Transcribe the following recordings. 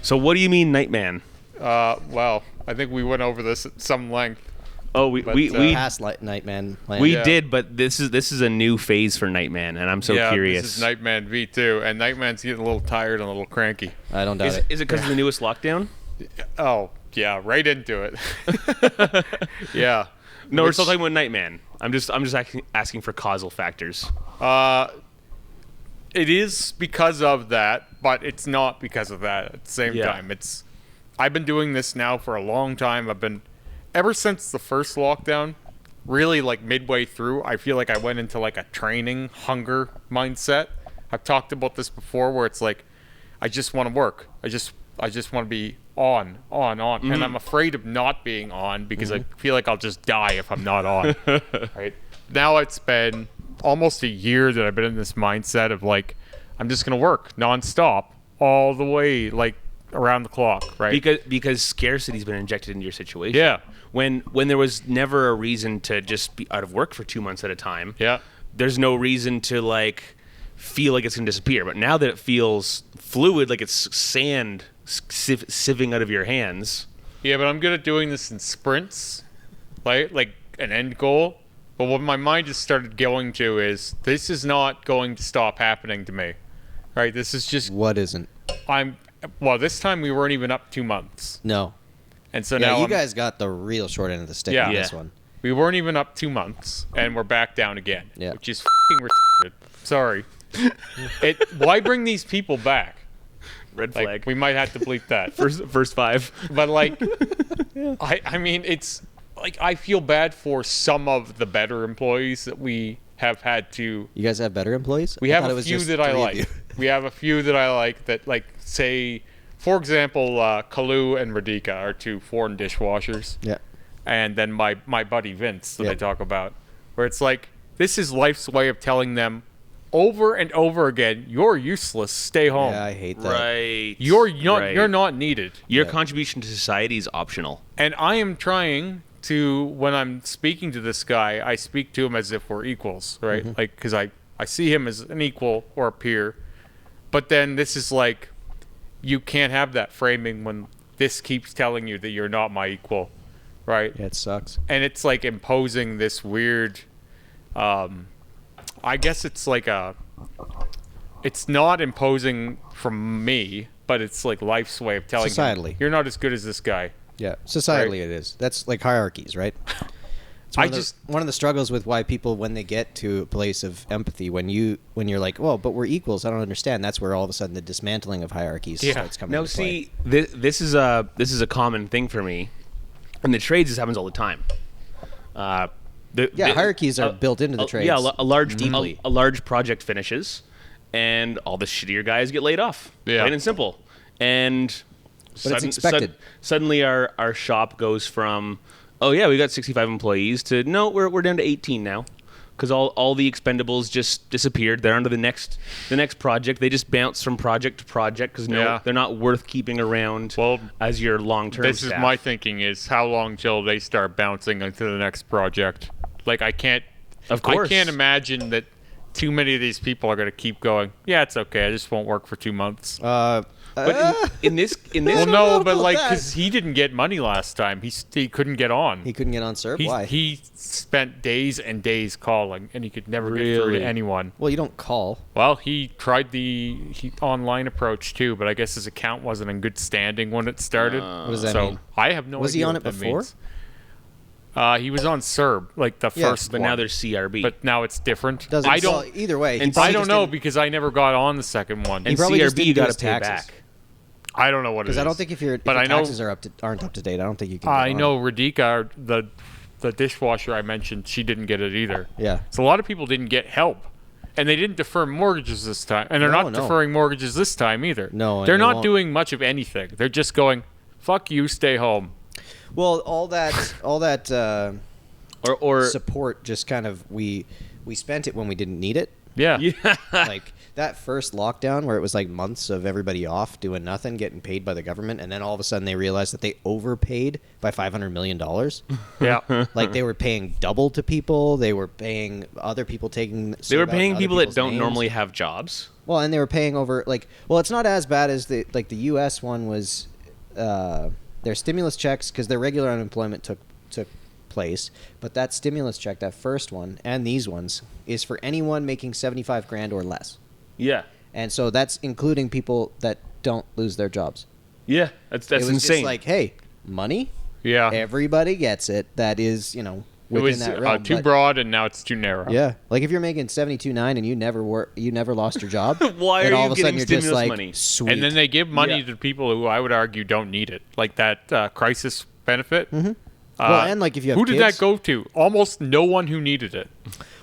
So what do you mean, Nightman? Well, I think we went over this at some length. Oh, we past Nightman. We did, but this is a new phase for Nightman, and I'm so curious. This is Nightman V2, and Nightman's getting a little tired and a little cranky. I don't doubt it. Is it because of the newest lockdown? Oh, yeah, right into it. Yeah. No, we're still talking about Nightman. I'm just asking for causal factors. It is because of that, but it's not because of that at the same time. I've been doing this now for a long time. Ever since the first lockdown, really like midway through, I feel like I went into like a training hunger mindset. I've talked about this before where it's like, I just want to work. I just want to be on. Mm-hmm. And I'm afraid of not being on because I feel like I'll just die if I'm not on. Right? Now it's been almost a year that I've been in this mindset of like, I'm just going to work nonstop all the way, like around the clock, right? Because scarcity's been injected into your situation. Yeah. When there was never a reason to just be out of work for 2 months at a time. Yeah. There's no reason to like feel like it's gonna disappear. But now that it feels fluid, like it's sand sieving out of your hands. Yeah, but I'm good at doing this in sprints, right? Like an end goal. But what my mind just started going to is this is not going to stop happening to me, right? This is just What isn't? Well, this time we weren't even up 2 months. No. And so Yeah, now you guys got the real short end of the stick on this one. We weren't even up 2 months, and we're back down again, which is f***ing retarded. Sorry. Why bring these people back? Red flag. We might have to bleep that. First five. But like, I mean, it's like I feel bad for some of the better employees that we have had to. You guys have better employees? We have a few that I like. We have a few that I like that, like, say, for example, Kalu and Radhika are two foreign dishwashers. Yeah. And then my buddy Vince that I talk about, where it's like, this is life's way of telling them over and over again, you're useless, stay home. Yeah, I hate that. Right. You're not needed. Your contribution to society is optional. And I am trying to, when I'm speaking to this guy, I speak to him as if we're equals, right? Mm-hmm. Like, because I see him as an equal or a peer. But then this is like, you can't have that framing when this keeps telling you that you're not my equal, right? Yeah, it sucks. And it's like imposing this weird, I guess it's like it's not imposing from me, but it's like life's way of telling Societally. you, you're not as good as this guy. Yeah, societally it is. That's like hierarchies, right? It's one of the struggles with why people, when they get to a place of empathy, when you're like, well, but we're equals, I don't understand. That's where all of a sudden the dismantling of hierarchies starts coming into play. This is a common thing for me. In the trades, this happens all the time. Hierarchies are built into the trades. Yeah, a large project finishes, and all the shittier guys get laid off. Yeah. Plain and simple. But it's expected. Suddenly our shop goes from, oh yeah, we got 65 employees to, no, we're down to 18 now. Because all the expendables just disappeared. They're onto the next project. They just bounce from project to project because they're not worth keeping around as your long-term This staff. is my thinking is how long till they start bouncing into the next project. Like I can't imagine that too many of these people are going to keep going, yeah, it's okay, I just won't work for 2 months. But in this, well, no, but like, because he didn't get money last time. He couldn't get on. He couldn't get on Serb? Why? He spent days and days calling, and he could never get through to anyone. Well, you don't call. Well, he tried the online approach too, but I guess his account wasn't in good standing when it started. What does that mean? I have no idea. Was he on what it that before? means. He was on Serb, like the first but one. now there's CRB. But now it's different. Either way. I don't know because I never got on the second one. And CRB you got to pay back. I don't know what it is. Because I don't think if your taxes aren't up to date, I don't think you can. I know Radhika, the dishwasher I mentioned, she didn't get it either. Yeah. So a lot of people didn't get help. And they didn't defer mortgages this time. And they're not deferring mortgages this time either. No. They're not doing much of anything. They're just going, fuck you, stay home. Well, all that support just kind of, we spent it when we didn't need it. Yeah. Like that first lockdown where it was like months of everybody off doing nothing, getting paid by the government, and then all of a sudden they realized that they overpaid by $500 million. Yeah. Like they were paying double to people. They were paying other people They were paying people that don't normally have jobs. Well, and they were paying over it's not as bad as the U.S. one was. Their stimulus checks, because their regular unemployment took place, but that stimulus check, that first one, and these ones, is for anyone making 75 grand or less. Yeah. And so that's including people that don't lose their jobs. Yeah, that's it was insane. Just like, hey, money. Yeah. Everybody gets it. That is, within that realm. Too broad, and now it's too narrow. Yeah, like if you're making 72.9 and you never lost your job, why then are all you of a sudden getting you're just stimulus like, money? Sweet. And then they give money to people who I would argue don't need it, like that crisis benefit. Mm-hmm. Well, and like if you have who kids, did that go to? Almost no one who needed it.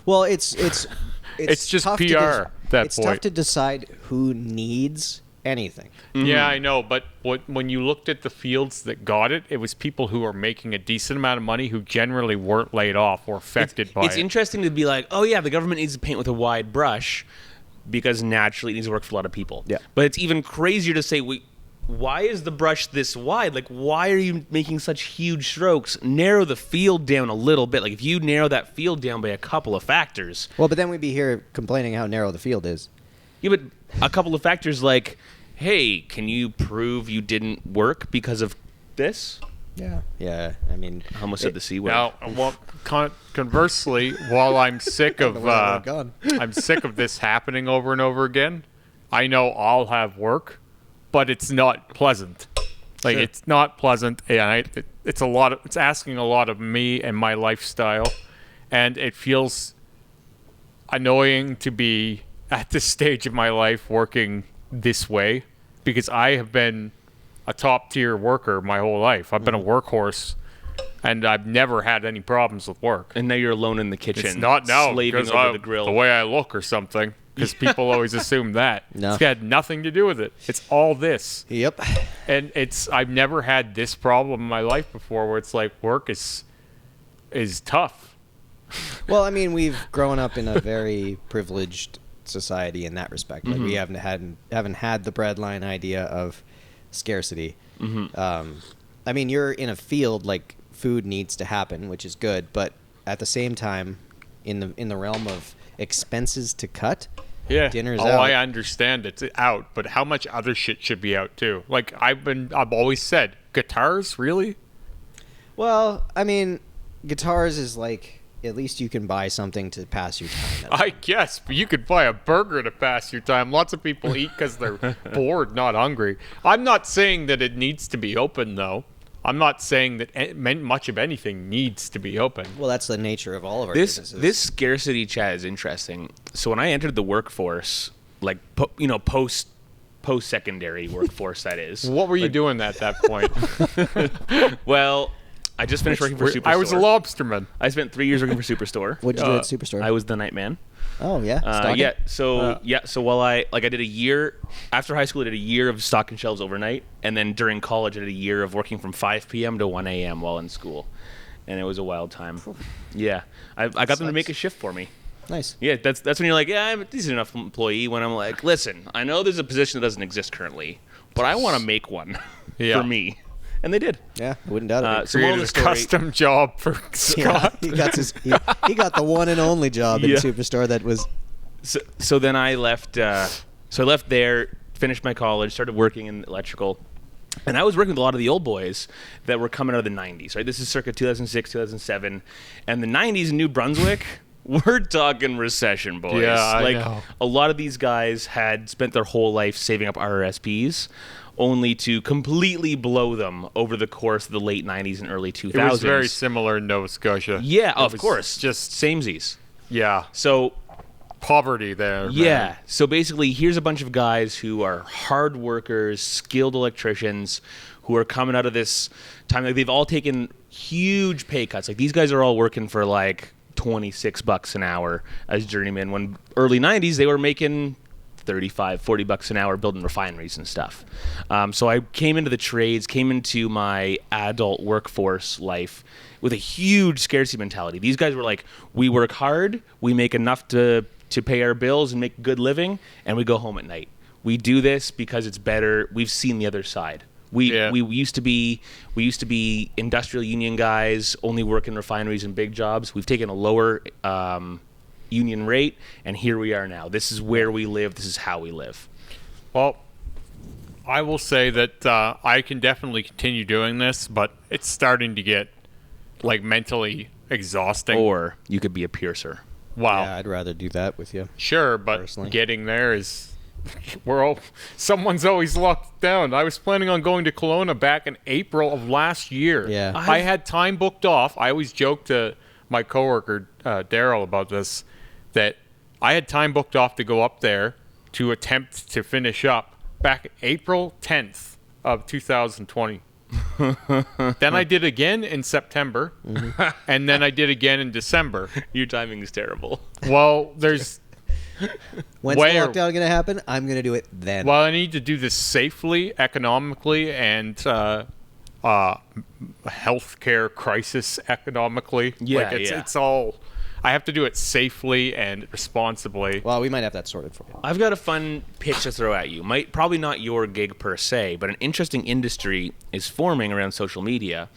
Well, it's just tough PR. It's tough to decide who needs anything. Mm-hmm. Yeah, I know, but when you looked at the fields that got it, it was people who were making a decent amount of money who generally weren't laid off or affected by it. It's interesting to be like, oh yeah, the government needs to paint with a wide brush because naturally it needs to work for a lot of people. Yeah. But it's even crazier to say, why is the brush this wide? Like, why are you making such huge strokes? Narrow the field down a little bit. Like, if you narrow that field down by a couple of factors. Well, but then we'd be here complaining how narrow the field is. Yeah, but a couple of factors like, hey, can you prove you didn't work because of this? Yeah. I mean, I almost said the C word. Now, conversely, while I'm sick of I'm sick of this happening over and over again, I know I'll have work, but it's not pleasant. Like, it's not pleasant, and it's asking a lot of me and my lifestyle, and it feels annoying to be at this stage of my life working this way, because I have been a top tier worker my whole life. I've been a workhorse, and I've never had any problems with work. And now you're alone in the kitchen. It's not now slaving because over the grill. The way I look or something, because people always assume that. No. It's had nothing to do with it. It's all this. Yep. And I've never had this problem in my life before, where it's like work is tough. Well, I mean, we've grown up in a very privileged society in that respect. Like, we haven't had the breadline idea of scarcity. I mean, you're in a field like food needs to happen, which is good, but at the same time, in the realm of expenses to cut, dinner's out. I understand it's out, but how much other shit should be out too? Like I've always said, guitars, really? Well, I mean, guitars is like, at least you can buy something to pass your time. I guess, but you could buy a burger to pass your time. Lots of people eat because they're bored, not hungry. I'm not saying that it needs to be open, though. I'm not saying that much of anything needs to be open. Well, that's the nature of all of our businesses. This scarcity chat is interesting. So when I entered the workforce, like post-secondary workforce, that is. What were you doing at that point? Well, I just finished working for Superstore. I was a lobsterman. I spent 3 years working for Superstore. What'd you do at Superstore? I was the night man. Oh, yeah. So while I did a year after high school, I did a year of stocking shelves overnight, and then during college I did a year of working from 5 p.m. to 1 a.m. while in school, and it was a wild time. Yeah, I got them to make a shift for me. Nice. Yeah, that's when you're like, yeah, I'm a decent enough employee. When I'm like, listen, I know there's a position that doesn't exist currently, but I want to make one for me. And they did. Yeah, I wouldn't doubt it. So moral of the story, custom job for Scott. Yeah, he got the one and only job in Superstore that was. So then I left. So I left there, finished my college, started working in electrical, and I was working with a lot of the old boys that were coming out of the 90s. Right, this is circa 2006, 2007, and the 90s in New Brunswick. We're talking recession, boys. Yeah, I know. A lot of these guys had spent their whole life saving up RRSPs, only to completely blow them over the course of the late 90s and early 2000s. It was very similar in Nova Scotia. Yeah, of course. Just samesies. Yeah. So poverty there. Yeah. Man. So basically, here's a bunch of guys who are hard workers, skilled electricians, who are coming out of this time. Like, they've all taken huge pay cuts. Like, these guys are all working for like $26 an hour as journeymen, when early 90s they were making $35-$40 an hour building refineries and stuff. So I came into the trades, came into my adult workforce life with a huge scarcity mentality. These guys were like, we work hard, we make enough to to pay our bills and make a good living, and we go home at night. We do this because it's better. We've seen the other side. We used to be industrial union guys, only work in refineries and big jobs. We've taken a lower union rate, and here we are now. This is where we live. This is how we live. Well, I will say that I can definitely continue doing this, but it's starting to get like mentally exhausting. Or you could be a piercer. Wow. Yeah, I'd rather do that with you. Sure, but personally. Getting there is someone's always locked down. I was planning on going to Kelowna back in April of last year. Yeah. I had time booked off. I always joke to my coworker Daryl about this, that I had time booked off to go up there to attempt to finish up back April 10th of 2020. Then I did again in September, and then I did again in December. Your timing is terrible. Well, there's... When's the lockdown going to happen? I'm going to do it then. Well, I need to do this safely, economically, and healthcare crisis economically. Yeah, it's all... I have to do it safely and responsibly. Well, we might have that sorted for you. I've got a fun pitch to throw at you. Probably not your gig per se, but an interesting industry is forming around social media.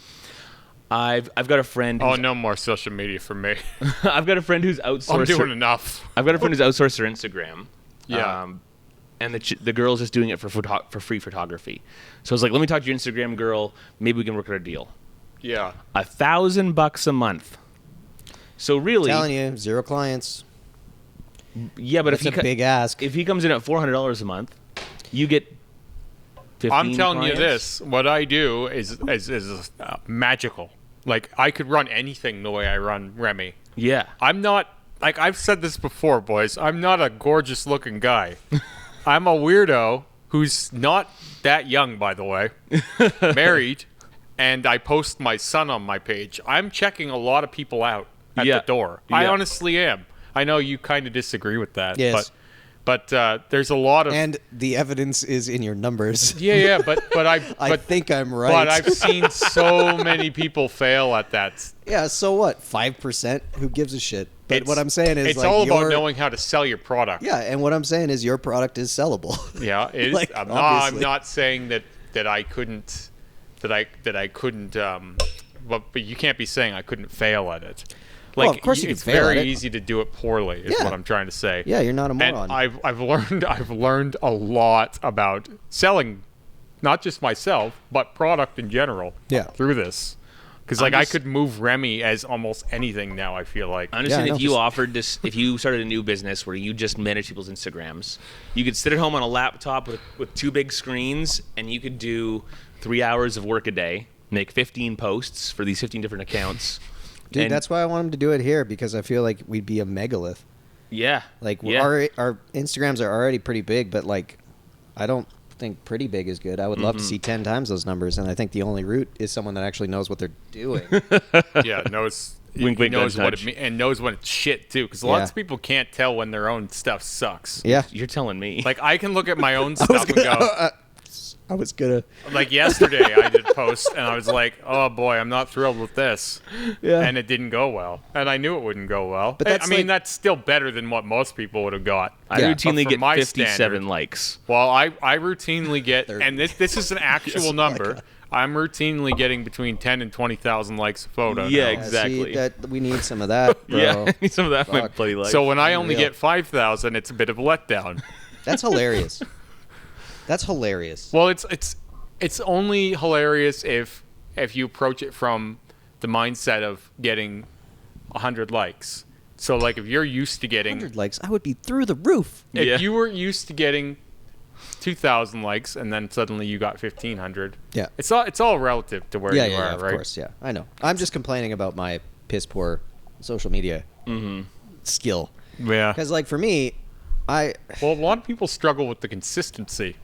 I've got a friend. Oh, no more social media for me. I've got a friend who's outsourced. I'm doing enough. I've got a friend who's outsourced her Instagram. Yeah. And the girl's just doing it for free photography. So I was like, let me talk to your Instagram girl. Maybe we can work out a deal. Yeah. $1,000 a month. So really, I'm telling you, 0 clients. Yeah, but That's a big ask. If he comes in at $400 a month, you get 15 I'm telling clients. you this. What I do is magical. Like, I could run anything the way I run Remy. Yeah. I'm not, like, I've said this before, boys. I'm not a gorgeous-looking guy. I'm a weirdo who's not that young, by the way, married, and I post my son on my page. I'm checking a lot of people out at the door. I honestly am. I know you kind of disagree with that. Yes. But there's a lot of... And the evidence is in your numbers. Yeah, but I think I'm right. But I've seen so many people fail at that. Yeah, so what? 5%? Who gives a shit? But what I'm saying is, it's like, all about knowing how to sell your product. Yeah, and what I'm saying is your product is sellable. Yeah, it is. Like, I'm not saying that I couldn't but you can't be saying I couldn't fail at it. Like, well, of course you can fail at it. It's very easy to do it poorly, is what I'm trying to say. Yeah, you're not a moron. And I've learned a lot about selling, not just myself, but product in general. Yeah. Through this, because I could move Remy as almost anything now. I feel like. I understand if you started a new business where you just manage people's Instagrams, you could sit at home on a laptop with 2 big screens, and you could do 3 hours of work a day, make 15 posts for these 15 different accounts. Dude, that's why I want him to do it here, because I feel like we'd be a megalith. Yeah. Like, our Instagrams are already pretty big, but, like, I don't think pretty big is good. I would love to see 10 times those numbers, and I think the only route is someone that actually knows what they're doing. Yeah, knows wink, wink, knows nudge, what and knows when it's shit too, because lots of people can't tell when their own stuff sucks. Yeah. You're telling me. Like, I can look at my own stuff and go, I was gonna. like, yesterday I did post and I was like, oh boy, I'm not thrilled with this. Yeah. And it didn't go well. And I knew it wouldn't go well. But I mean, that's still better than what most people would have got. I routinely But get from my 57 standard- likes. Well, I routinely get, 30. and this is an actual number. I'm routinely getting between 10 and 20,000 likes a photo. Yeah, now. exactly. See, we need some of that, bro. Yeah, I need some of that in my Fuck. bloody life. So when I only Unreal. get 5,000, it's a bit of a letdown. That's hilarious. That's hilarious. Well, it's only hilarious if you approach it from the mindset of getting 100 likes. So, like, if you're used to getting 100 likes, I would be through the roof. if you were used to getting 2,000 likes and then suddenly you got 1,500. Yeah. It's all relative to where you are, of right? course, yeah. I know. I'm just complaining about my piss poor social media skill. Yeah. Because, like, for me, Well, a lot of people struggle with the consistency.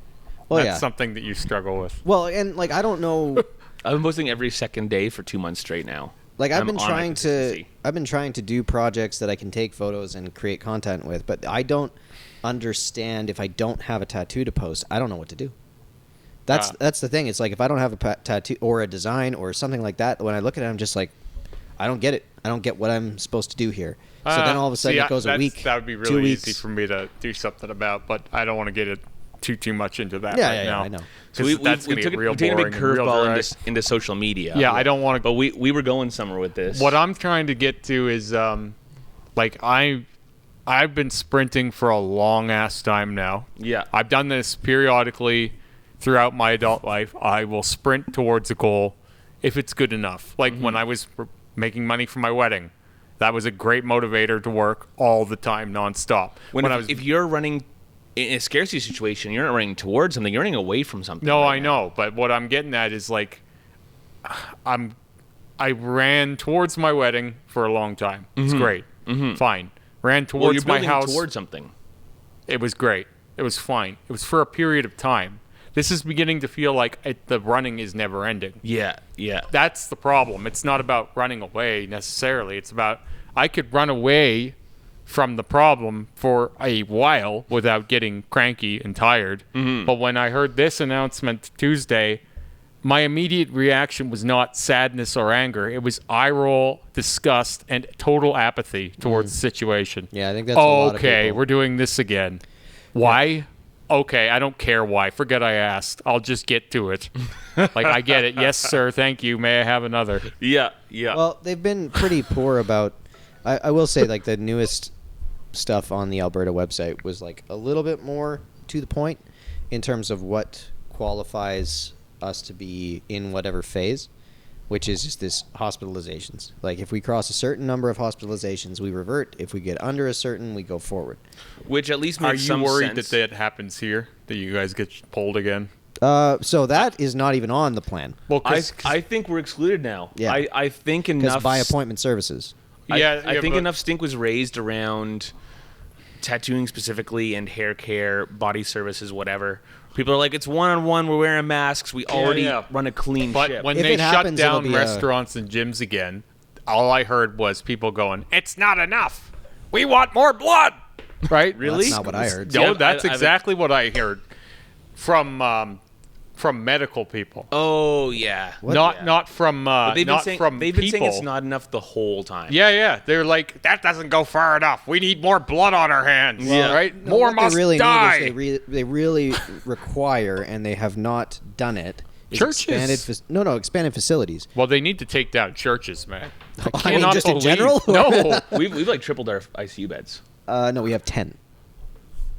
Well, That's yeah. something that you struggle with. Well, and, like, I don't know. I've been posting every second day for 2 months straight now. Like, I've I'm been on a trying consistency. to do projects that I can take photos and create content with, but I don't understand if I don't have a tattoo to post. I don't know what to do. That's the thing. It's like, if I don't have a tattoo or a design or something like that, when I look at it, I'm just like, I don't get it. I don't get what I'm supposed to do here. So then all of a sudden it goes a week. That would be 2 really weeks. easy for me to do something about, but I don't want to get it too much into that Yeah, right yeah, now. I know. So That's we going to took get real we taken a boring big and real curveball dry. into social media. Yeah, I don't want to. But we were going somewhere with this. What I'm trying to get to is, like I've been sprinting for a long ass time now. Yeah. I've done this periodically throughout my adult life. I will sprint towards a goal if it's good enough. Like when I was making money for my wedding, that was a great motivator to work all the time, nonstop. If you're running in a scarcity situation, you're not running towards something. You're running away from something. No, right I now. know, but what I'm getting at is like, I ran towards my wedding for a long time. It's great, fine. Ran Well, you're towards my building house. towards something. It was great. It was fine. It was for a period of time. This is beginning to feel like the running is never ending. Yeah, yeah. That's the problem. It's not about running away necessarily. It's about I could run away from the problem for a while without getting cranky and tired. But when I heard this announcement Tuesday, my immediate reaction was not sadness or anger. It was eye roll, disgust, and total apathy towards the situation. Yeah, I think that's a lot of okay, people. we're doing this again. Why? Okay, I don't care why. Forget I asked. I'll just get to it. Like, I get it. Yes, sir. Thank you. May I have another? Yeah, yeah. Well, they've been pretty poor about. I will say, like, the newest stuff on the Alberta website was like a little bit more to the point in terms of what qualifies us to be in whatever phase, which is just this hospitalizations. Like, if we cross a certain number of hospitalizations, we revert. If we get under a certain, we go forward. Which at least Are makes you some worried sense. that happens here? That you guys get pulled again? So that is not even on the plan. Well, I think we're excluded now. Yeah. I think Because enough. by appointment services. I think but- enough stink was raised around tattooing specifically and hair care, body services, whatever. People are like, it's one-on-one. We're wearing masks. We already run a clean But ship. when If they it shut happens, it'll down be a- restaurants and gyms again, all I heard was people going, "It's not enough. We want more blood." Right? Really? That's not what I heard. No, Yeah, that's I've- exactly what I heard from medical people. oh yeah. Not from But they've been not saying, from they've been people. saying it's not enough the whole time. Yeah. They're like, that doesn't go far enough. We need more blood on our hands. Yeah. Right? No, More what must they really die. need is they really require, and they have not done it. Is Churches. expanded facilities. Well, they need to take down churches, man. I mean, cannot just in believe- general? No. We've like tripled our ICU beds. No, we have 10.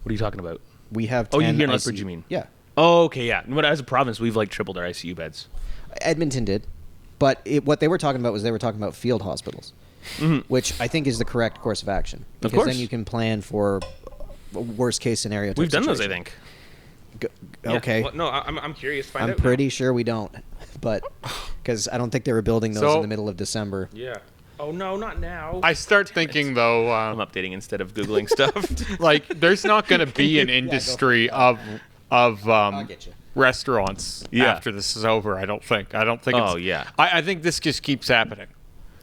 What are you talking about? We have 10 Oh, you here in ICU. Lethbridge, you mean? Yeah. Oh, okay, yeah. But as a province, we've like tripled our ICU beds. Edmonton did. But what they were talking about was they were talking about field hospitals, which I think is the correct course of action. Of Because course. then you can plan for a worst case scenario. type We've done those, I situation. think. Yeah. Okay. Well, no, I'm curious. Find I'm out now. pretty sure we don't. But because I don't think they were building those So- in the middle of December. Yeah. Oh no, not now. I start thinking, though, I'm updating instead of googling stuff. like, there's not going to be an industry of get you. restaurants Yeah. after this is over. I don't think. Oh, yeah. I think this just keeps happening.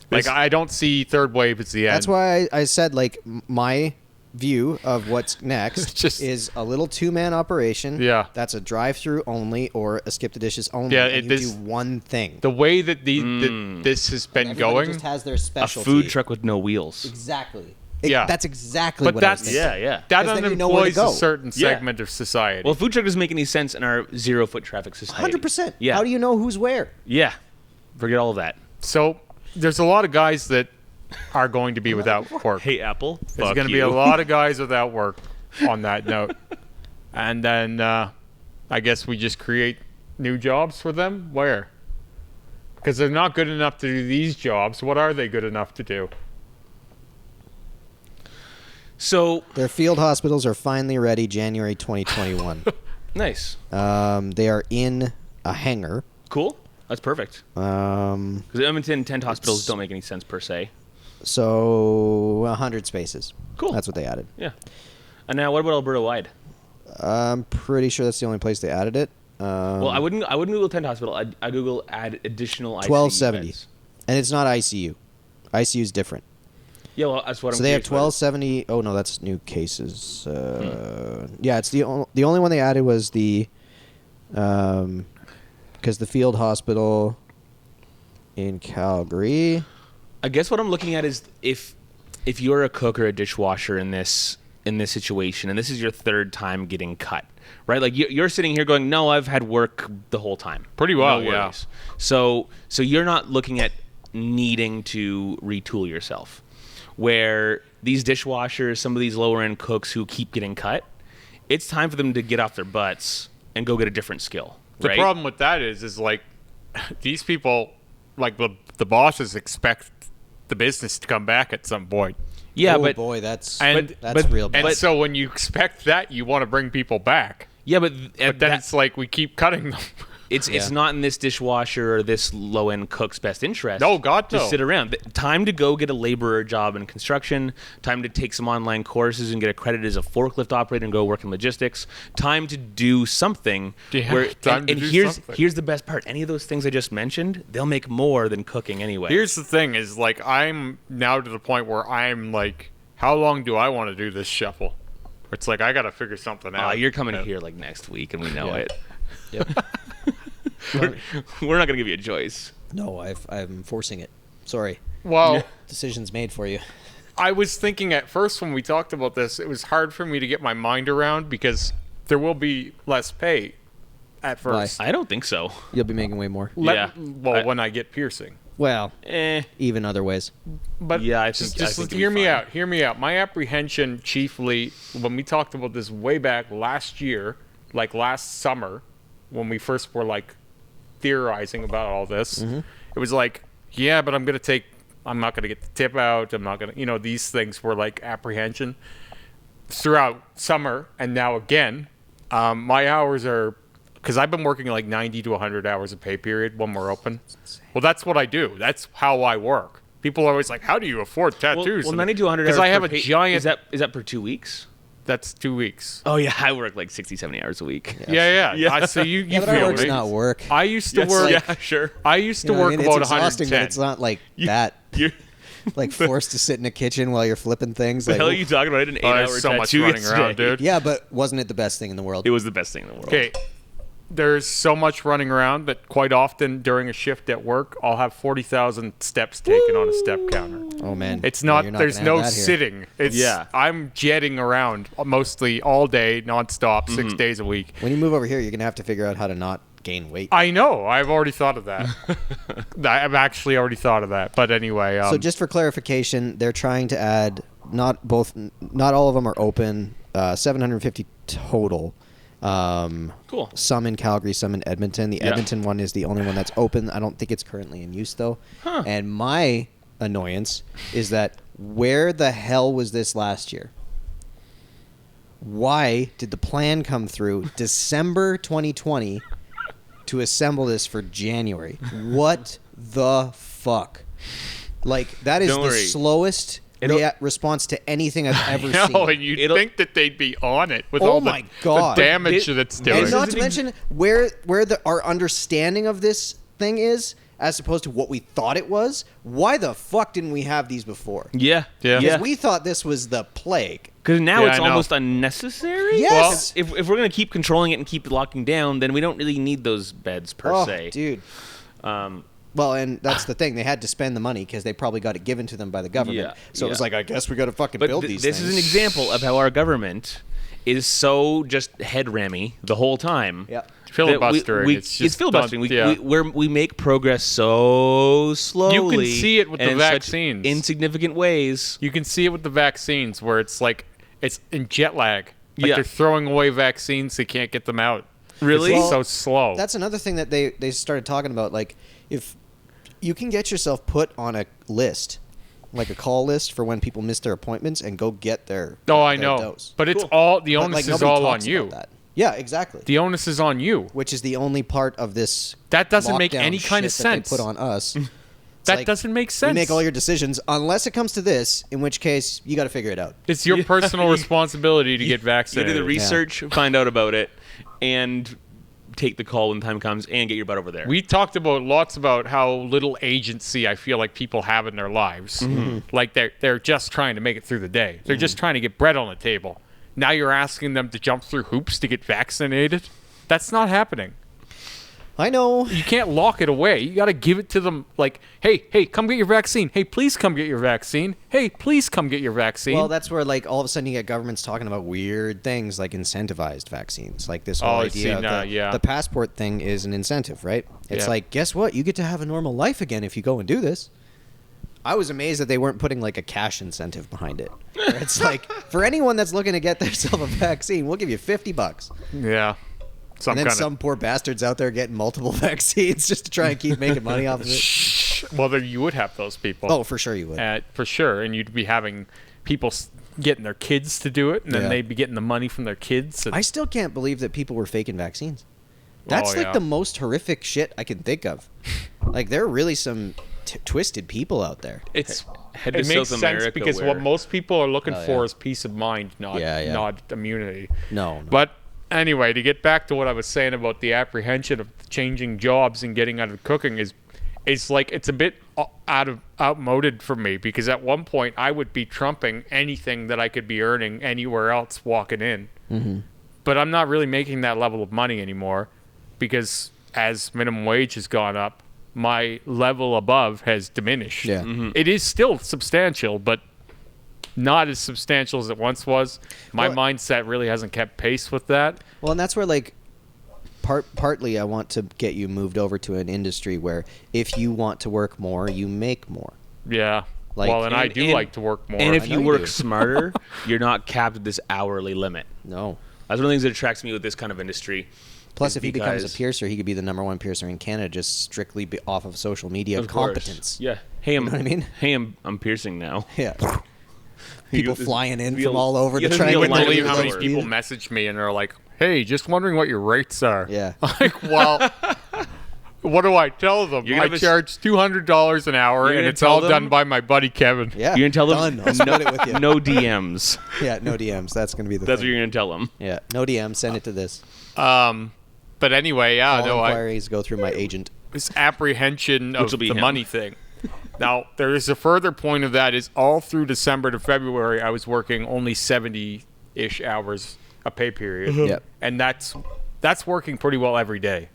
Like, This- I don't see third wave as the end. That's why I said, like, my view of what's next Just- is a little two-man operation. Yeah. That's a drive-through only or a skip the dishes only. Yeah, and you this- do one thing. the way that that this has been Everybody going. just has their A specialty. food truck with no wheels. Exactly. Yeah. That's exactly But what I was that's thinking. Yeah. that 'Cause then you know where to unemploys go. a certain Yeah. segment of society. Well, food truck doesn't make any sense in our 0 foot traffic society. 100%. Yeah. How do you know who's where? Yeah. Forget all of that. so there's a lot of guys that are going to be without work. Hey, Apple. There's going to be a lot of guys without work on that note. And then I guess we just create new jobs for them? Where? Because they're not good enough to do these jobs. What are they good enough to do? So Their field hospitals are finally ready January 2021. nice. They are in a hangar. Cool. That's perfect. Because Edmonton tent hospitals don't make any sense per se. So 100 spaces. Cool. That's what they added. Yeah. And now, what about Alberta wide? I'm pretty sure that's the only place they added it. Well, I wouldn't Google tent hospital. I'd Google add additional ICU 1270. beds. And it's not ICU. ICU is different. Yeah, well, that's what I'm. So they have curious about. 1270. Oh no, that's new cases. Yeah, it's the only one they added was the because the field hospital in Calgary. I guess what I'm looking at is if if you're a cook or a dishwasher in this situation, and this is your third time getting cut, right? Like you're sitting here going, no, I've had work the whole time. Pretty well, No yeah. worries. So you're not looking at needing to retool yourself. Where these dishwashers, some of these lower end cooks who keep getting cut, it's time for them to get off their butts and go get a different skill. The right? problem with that is like these people, like the bosses expect the business to come back at some point. Yeah, oh but boy, that's but- real bad. And so when you expect that, you want to bring people back. yeah, but Then it's like we keep cutting them. It's not in this dishwasher or this low-end cook's best interest. No, God, to no. sit around. Time to go get a laborer job in construction. Time to take some online courses and get accredited as a forklift operator and go work in logistics. Time to do something. Yeah, time to do something. Here's the best part. Any of those things I just mentioned, they'll make more than cooking anyway. Here's the thing: is like I'm now to the point where I'm like, how long do I want to do this shuffle? It's like I got to figure something out. You're coming Yeah. here like next week, and we know it. Yep. We're not gonna give you a choice. No, I'm forcing it. Sorry. Well, Decision's made for you. I was thinking at first when we talked about this, it was hard for me to get my mind around because there will be less pay at first. I don't think so. You'll be making way more. When I get piercing. Well, Eh. even other ways. But Yeah, I just, think- I just think it'll hear be me fine. out. Hear me out. My apprehension, chiefly, when we talked about this way back last year, like last summer, when we first were like theorizing about all this, it was like, yeah, but I'm not gonna get the tip out. I'm not gonna, these things were like apprehension throughout summer, and now again, my hours are. Because I've been working like 90 to 100 hours a pay period when we're open. Well, that's what I do. That's how I work. People are always like, how do you afford tattoos? Well, 90 to 100 hours. Because I have per a pay- giant... Is that per 2 weeks? That's 2 weeks. Oh yeah, I work like 60, 70 hours a week. Yeah. So you Yeah, but feel our work's me. not work. I used to Yes, work... yeah, sure. I used to You know what work I mean? about It's exhausting, 110. but it's not like that. You're, Like forced to sit in a kitchen while you're flipping things. the Like, hell are you talking about? I did an 8-hour there's so much tattoo running around, yesterday. dude. yeah, but wasn't it the best thing in the world? It was the best thing in the world. Okay. There's so much running around that quite often during a shift at work, I'll have 40,000 steps taken on a step counter. Oh man, It's No, not. you're There's gonna no have that here. sitting. It's. Yeah. I'm jetting around mostly all day, nonstop, 6 days a week. When you move over here, you're gonna have to figure out how to not gain weight. I know. I've already thought of that. I've actually already thought of that. But anyway. So just for clarification, they're trying to add not all of them are open. 750 total. Cool. Some in Calgary, some in Edmonton. The Yeah. Edmonton one is the only one that's open. I don't think it's currently in use though. Huh. And my annoyance is that where the hell was this last year? Why did the plan come through December 2020 to assemble this for January? What the fuck? Like that is Don't the worry. slowest response to anything I've ever no, seen. and you'd It'll- think that they'd be on it with Oh all my the God. damage It- that's And doing. not is to an mention where our understanding of this thing is, as opposed to what we thought it was. Why the fuck didn't we have these before? Yeah. Yeah. Because we thought this was the plague. Because now Yeah, it's I know. almost unnecessary. Yes. If we're going to keep controlling it and keep locking down, then we don't really need those beds per Oh, se. dude. Um, Well, and that's the thing. They had to spend the money because they probably got it given to them by the government. Yeah, So it was yeah. like, I guess we got to fucking but build these this things. is an example of how our government is so just head rammy the whole time. Yeah. Filibustering. We, It's just filibustering. done- We make progress so slowly. see it with and the in such vaccines. insignificant ways. You can see it with the vaccines where it's like it's in jet lag. Like Yeah. they're throwing away vaccines, they can't get them out. Really? It's Well, so slow. That's another thing that they started talking about. Like, if you can get yourself put on a list, like a call list for when people miss their appointments and go get their I their know. dose. But it's Cool. all the But, onus like, is nobody all on talks you. about that. Yeah, exactly. The onus is on you. Which is the only part of this That doesn't make lockdown any kind of shit that sense. they put on us. It's That like, doesn't make We sense. make all your decisions unless it comes to this, in which case you got to figure it out. It's your personal responsibility to get You do vaccinated. the research, find out about it, and take the call when the time comes, and get your butt over there. We talked about lots about how little agency I feel like people have in their lives. Mm-hmm. Like they're just trying to make it through the day. They're just trying to get bread on the table. Now you're asking them to jump through hoops to get vaccinated? That's not happening. I know. You can't lock it away. You got to give it to them like, hey, come get your vaccine. Hey, please come get your vaccine. Hey, please come get your vaccine. Well, that's where like all of a sudden you get governments talking about weird things like incentivized vaccines. Like this whole idea of the passport thing is an incentive, right? It's like, guess what? You get to have a normal life again if you go and do this. I was amazed that they weren't putting like a cash incentive behind it. It's like, for anyone that's looking to get themselves a vaccine, we'll give you $50. Yeah. And then some poor bastards out there getting multiple vaccines just to try and keep making money off of it. Well, then you would have those people. Oh, for sure you would. For sure. And you'd be having people getting their kids to do it, and then they'd be getting the money from their kids. I still can't believe that people were faking vaccines. That's the most horrific shit I can think of. Like, there are really some twisted people out there. It makes sense because what most people are looking for is peace of mind, not immunity. No. But anyway, to get back to what I was saying about the apprehension of changing jobs and getting out of cooking is like it's a bit outmoded for me, because at one point I would be trumping anything that I could be earning anywhere else walking in. Mm-hmm. But I'm not really making that level of money anymore, because as minimum wage has gone up, my level above has diminished. Yeah. Mm-hmm. It is still substantial, but not as substantial as it once was. My mindset really hasn't kept pace with that. Well, and that's where like partly I want to get you moved over to an industry where if you want to work more, you make more. Yeah. Like, I do like to work more. And if you work smarter, you're not capped at this hourly limit. No. That's one of the things that attracts me with this kind of industry. Plus, if he becomes a piercer, he could be the #1 piercer in Canada just strictly off of social media competence. Yeah. Hey, you know what I mean? Hey, I'm piercing now. Yeah. People flying in from real- all over you to gotta try be and I aligned believe with how the many Lord. people message me and are like, hey, just wondering what your rates are. Yeah. Like, well, what do I tell them? You're I gonna charge $200 an hour, You're and gonna it's tell all them- done by my buddy Kevin. Yeah. You're gonna tell them Done. I'll split it with you. no DMs. Yeah, no DMs. That's going to be the That's thing. what you're gonna tell them. Yeah, no DMs. Send it to this. But anyway, All inquiries go through my agent. this apprehension of will be the him. money thing. Now, there is a further point of that is all through December to February, I was working only 70-ish hours a pay period. Yep. And that's working pretty well every day.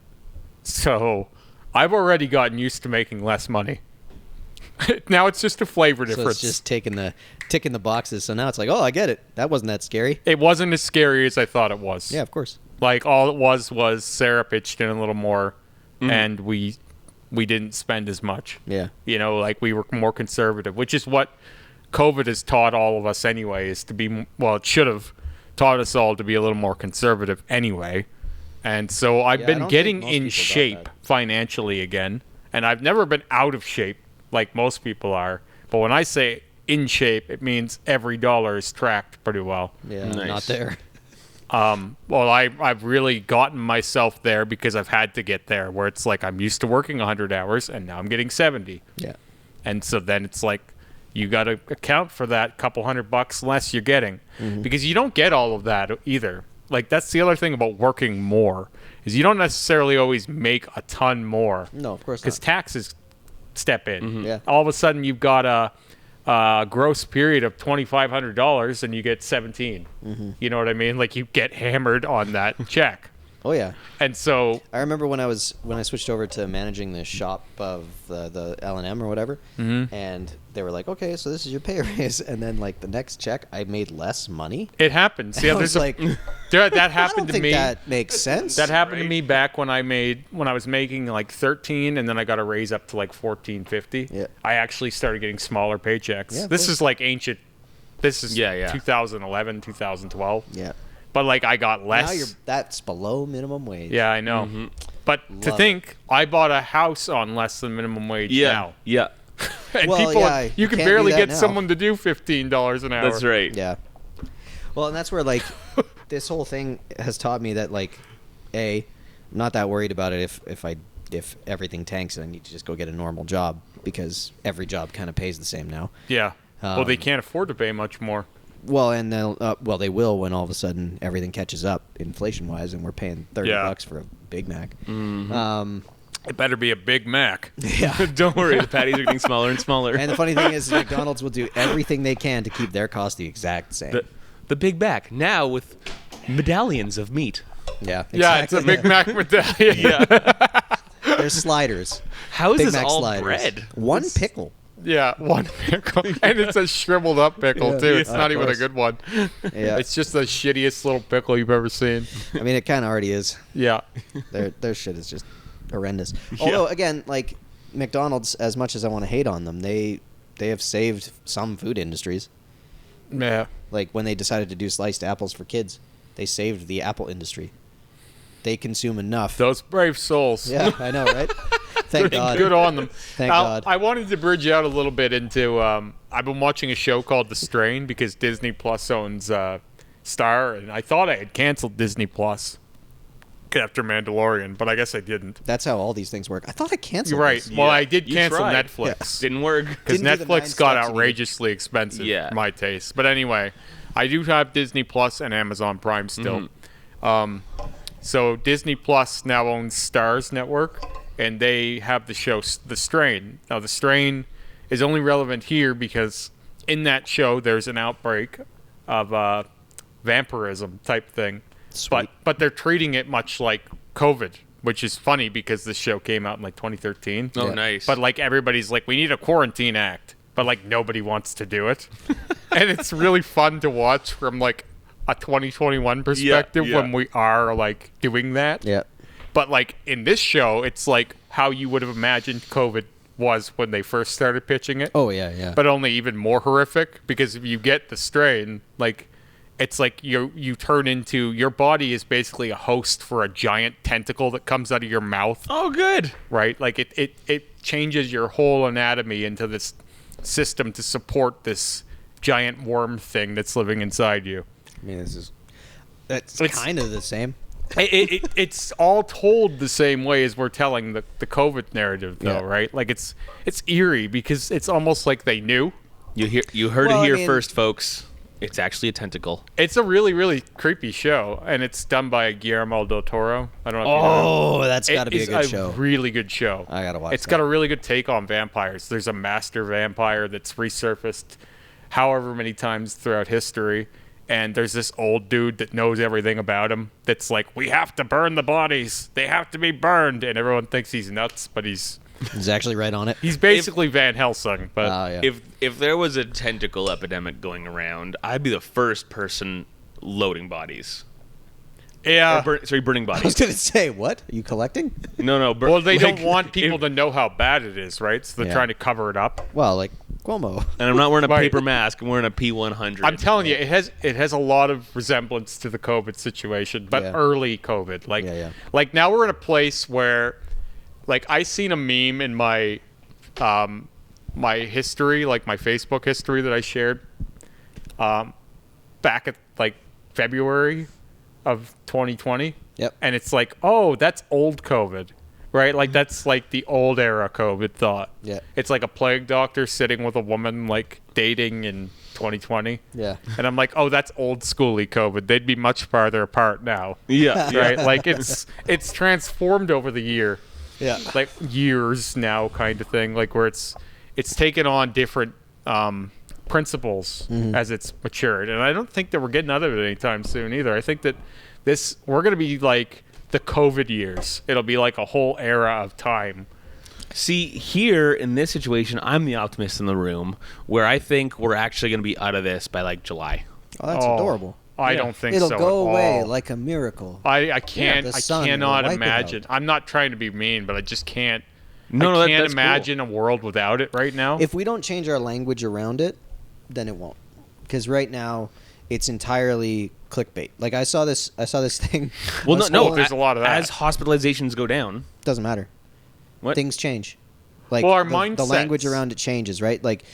So I've already gotten used to making less money. Now it's just a flavor So difference. it's just ticking the boxes. So now it's like, oh, I get it. That wasn't that scary. It wasn't as scary as I thought it was. Yeah, of course. Like, all it was Sarah pitched in a little more, and we didn't spend as much. Yeah. You know, like, we were more conservative, which is what COVID has taught all of us anyway, is to be, well, it should have taught us all to be a little more conservative anyway. And so I've I been don't getting think most in people got shape that. financially again, and I've never been out of shape like most people are. But when I say in shape, it means every dollar is tracked pretty well. Yeah, Nice. not there. Well, I've really gotten myself there because I've had to get there, where it's like I'm used to working 100 hours and now I'm getting 70. Yeah. And so then it's like you got to account for that couple $100 less you're getting, because you don't get all of that either. Like, that's the other thing about working more, is you don't necessarily always make a ton more. No, of course Because not. taxes step in. Yeah. All of a sudden you've got a gross period of $2,500 and you get 17. You know what I mean? Like, you get hammered on that check. Oh, yeah. And so I remember when I switched over to managing the shop of the L&M or whatever, and they were like, okay, so this is your pay raise, and then like the next check, I made less money. it happens. Yeah, I was like, that I happened don't to think me. that makes sense. That happened to me back when I was making like 13, and then I got a raise up to like 14.50. Yeah. I actually started getting smaller paychecks. Yeah, of This course. is like ancient. This is Yeah. 2011, 2012. Yeah. But like, I got less. Now that's below minimum wage. Yeah, I know. But to Love think, I bought a house on less than minimum wage now. Yeah. And Well, people, yeah, you you can can't barely do that get now. someone to do $15 an hour. That's right. Yeah. Well, and that's where like this whole thing has taught me that like, I'm not that worried about it if everything tanks and I need to just go get a normal job, because every job kind of pays the same now. Yeah. Well, they Um, can't afford to pay much more. Well, and they will when all of a sudden everything catches up inflation wise, and we're paying $30 for a Big Mac. It better be a Big Mac. Yeah. Don't worry, the patties are getting smaller and smaller. And the funny thing is, McDonald's will do everything they can to keep their cost the exact same. the Big Mac now with medallions of meat. Yeah. Yeah, it's a exactly. Big Mac medallion. Yeah. They're sliders. How is Big this Mac all sliders. bread? One pickle. Yeah, one pickle. And it's a shriveled up pickle, Yeah. too. It's Of not even a course. good one. Yeah. It's just the shittiest little pickle you've ever seen. I mean, it kind of already is. Yeah. Their shit is just horrendous. Although, again, like McDonald's, as much as I want to hate on them, they have saved some food industries. Yeah. Like when they decided to do sliced apples for kids, they saved the apple industry. They consume enough. Those brave souls. Yeah, I know, right? Thank God. Good on them. Thank God. I wanted to bridge out a little bit into. I've been watching a show called The Strain because Disney Plus owns Star, and I thought I had canceled Disney Plus after Mandalorian, but I guess I didn't. That's how all these things work. I thought I canceled You're right. this. Well, Yeah. I did You cancel tried. Netflix Didn't work. because Didn't do the 9 Netflix got steps you needed. outrageously expensive Yeah. for my taste. But anyway, I do have Disney Plus and Amazon Prime still. So Disney Plus now owns Starz Network, and they have the show The Strain. Now, The Strain is only relevant here because in that show there's an outbreak of vampirism type thing. Sweet. But they're treating it much like COVID, which is funny because this show came out in like 2013. Oh, Yeah. nice. But like everybody's like, we need a quarantine act, but like nobody wants to do it, and it's really fun to watch from like a 2021 perspective yeah. when we are like doing that. Yeah. But like in this show, it's like how you would have imagined COVID was when they first started pitching it, Oh, yeah, yeah. but only even more horrific because if you get the strain, like it's like you turn into your body is basically a host for a giant tentacle that comes out of your mouth. Oh, good. Right? Like it changes your whole anatomy into this system to support this giant worm thing that's living inside you. I mean, that's It's- kind of the same. It's all told the same way as we're telling the COVID narrative, though, Yeah. right? Like it's eerie because it's almost like they knew. You heard Well, it I here mean- first, folks. It's actually a tentacle. It's a really, really creepy show, and it's done by Guillermo del Toro. I don't know if you know. Oh, that's got to be a It's good show. really good show. I gotta watch It's that. got a really good take on vampires. There's a master vampire that's resurfaced however many times throughout history, and there's this old dude that knows everything about him that's like, we have to burn the bodies. They have to be burned. And everyone thinks he's nuts, but he's He's actually right on it. basically Van Helsing. But Yeah. If there was a tentacle epidemic going around, I'd be the first person loading bodies. yeah. Burning I was bodies. gonna say, what? Are you collecting? No. Well, they like, don't want people if- to know how bad it is, right? So they're Yeah. trying to cover it up. Well, like Cuomo. And I'm not wearing a Right. paper mask. I'm wearing a P100. I'm telling you, it has a lot of resemblance to the COVID situation, but Yeah. early COVID. Like, Yeah. like now we're in a place where, like, I seen a meme in my, my history, like my Facebook history that I shared, back at like February of 2020. Yep. And it's like, oh, that's old COVID, right? Like that's like the old era COVID thought. Yeah. It's like a plague doctor sitting with a woman like dating in 2020. Yeah. And I'm like, oh, that's old schooly COVID. They'd be much farther apart now. Yeah. Right? Like it's transformed over the year. Yeah. Like years now kind of thing. Like where it's taken on different principles as it's matured. And I don't think that we're getting out of it anytime soon either. I think that we're gonna be like the COVID years. It'll be like a whole era of time. See, here in this situation, I'm the optimist in the room, where I think we're actually going to be out of this by like July. Oh, that's Oh, adorable. I Yeah. don't think It'll so go at away all. like a miracle. I can't. the I sun will cannot wipe it imagine. out. I'm not trying to be mean, but I just can't. No, I can't that's cool. imagine a world without it right now. If we don't change our language around it, then it won't. Because right now, it's entirely clickbait. Like I saw this thing. Well, no. there's a lot of that. As hospitalizations go down, Doesn't matter. what? Things change. Like Well, our the language mindsets. around it changes, right? Like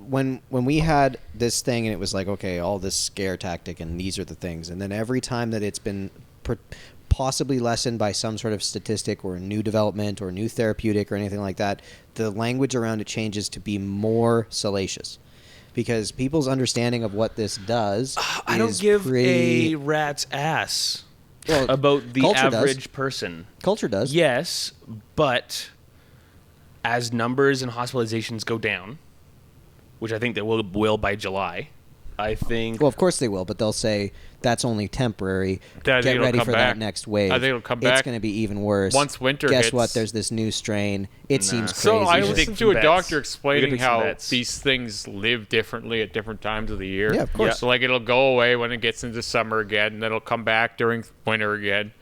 when we had this thing and it was like, okay, all this scare tactic and these are the things, and then every time that it's been possibly lessened by some sort of statistic or a new development or new therapeutic or anything like that, the language around it changes to be more salacious. Because people's understanding of what this does I don't is give pretty... a rat's ass Well, about the culture does. average person. Culture does. Yes, but as numbers and hospitalizations go down, which I think they will by July, I think. Well, of course they will, but they'll say that's only temporary. That Get it'll ready come for back. that next wave. I think it'll come It's back. going to be even worse. Once winter Guess hits. what? There's this new strain. It seems crazy. So I Just listened pick to a some doctor bets. explaining We gotta pick some how bets. these things live differently at different times of the year. Yeah, of course. So like it'll go away when it gets into summer again, and then it'll come back during winter again.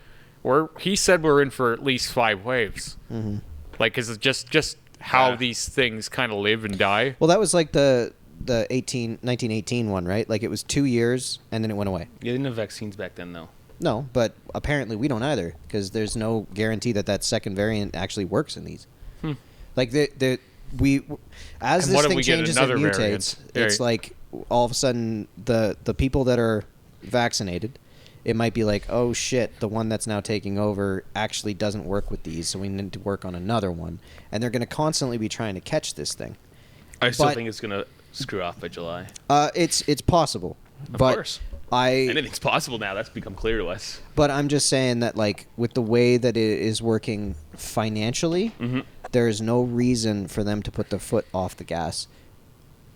He said we're in for at least 5 waves. Mm-hmm. Like, is it just how these things kind of live and die? Well, that was like the 1918 one, right? Like it was 2 years and then it went away. You didn't have vaccines back then, though. No, but apparently we don't either because there's no guarantee that second variant actually works in these. Like as And this what if thing we get changes and another mutates, variant? it's like all of a sudden the people that are vaccinated, it might be like, oh shit, the one that's now taking over actually doesn't work with these, so we need to work on another one, and they're going to constantly be trying to catch this thing. I still But- think it's gonna screw off by July. It's possible, Of but course. I Anything's possible now. That's become clear to us. But I'm just saying that, like, with the way that it is working financially, there is no reason for them to put their foot off the gas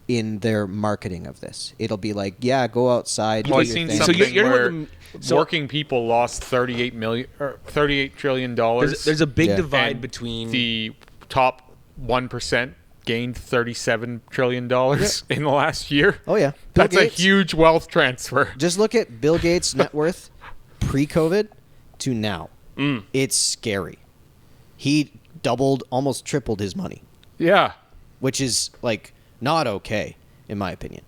in their marketing of this. It'll be like, yeah, go outside. Well, do I've your seen thing. So something you're where talking about the- working people lost $38 trillion. There's a big Yeah. divide and between the top 1% gained $37 trillion in the last year. Oh, yeah. Bill That's Gates. a huge wealth transfer. Just look at Bill Gates' net worth pre-COVID to now. It's scary. He doubled, almost tripled his money, Yeah. which is, like, not okay, in my opinion.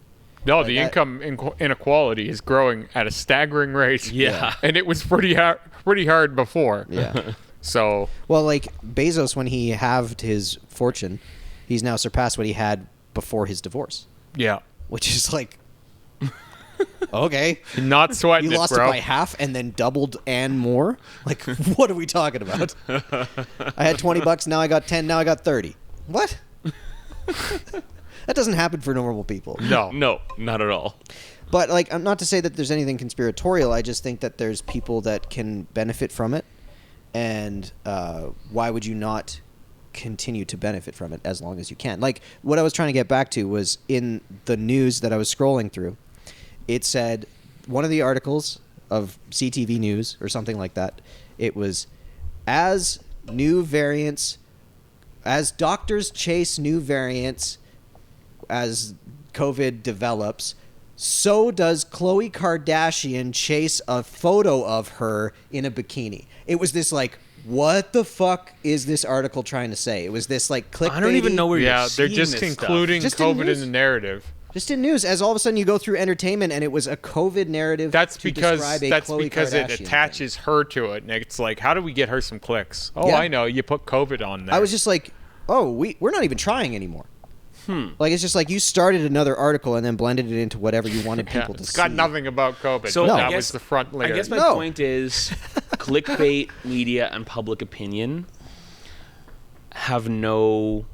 No, the that- income inequality is growing at a staggering rate. Yeah. And it was pretty hard before. Yeah. So, Well, like, Bezos, when he halved his fortune, he's now surpassed what he had before his divorce, yeah. which is like, okay. Not sweating You it, lost bro. it by half and then doubled and more? Like, what are we talking about? I had $20, now I got 10, now I got 30. What? That doesn't happen for normal people. No. No, not at all. But, like, I'm not to say that there's anything conspiratorial. I just think that there's people that can benefit from it. And why would you not continue to benefit from it as long as you can? Like, what I was trying to get back to was in the news that I was scrolling through. It said, one of the articles of CTV News or something like that, it was, as doctors chase new variants as COVID develops, so does Khloe Kardashian chase a photo of her in a bikini. It was this like, what the fuck is this article trying to say? It was this like clickbait. I don't even know where Yeah, you're they're seeing just this stuff. including Just in COVID in news. the narrative. Just in news, as all of a sudden you go through entertainment and it was a COVID narrative. That's to because describe a Khloe it Kardashian attaches her to it, and it's like, how do we get her some clicks? Oh, Yeah. I know, you put COVID on thing. there. I was just like, oh, we're not even trying anymore. Like, it's just like you started another article and then blended it into whatever you wanted people to it's see. got nothing about COVID. So but I that guess- was the front layer. I guess my No. point is, clickbait, media, and public opinion have nothing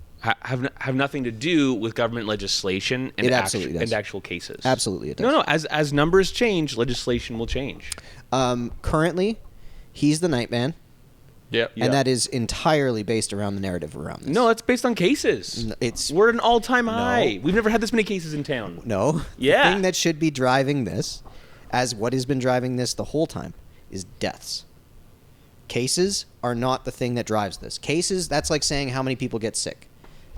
to do with government legislation and, It absolutely does. and actual cases. Absolutely, it does. No. As numbers change, legislation will change. Currently, he's the Nightman, Yep. and that is entirely based around the narrative around this. No, it's based on cases. It's We're at an all-time high. We've never had this many cases in town. no. Yeah. The thing that should be driving this, as what has been driving this the whole time, is deaths. Cases are not the thing that drives this. Cases, that's like saying how many people get sick.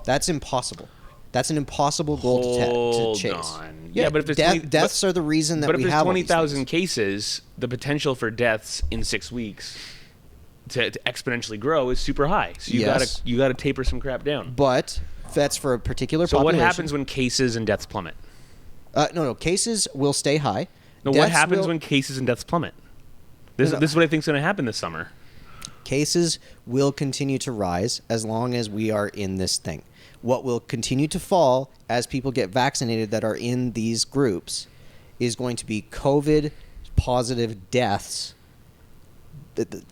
That's impossible. That's an impossible goal Hold to chase. on. Yeah, but if it's deaths are the reason that but we if there's have all these 20,000 things. cases, the potential for deaths in 6 weeks to exponentially grow is super high. So Yes. you gotta taper some crap down. But that's for a particular So what population. happens when cases and deaths plummet? No. Cases will stay high. No, what Deaths happens will- when cases and deaths plummet? This is what I think is going to happen this summer. Cases will continue to rise as long as we are in this thing. What will continue to fall as people get vaccinated that are in these groups is going to be COVID positive deaths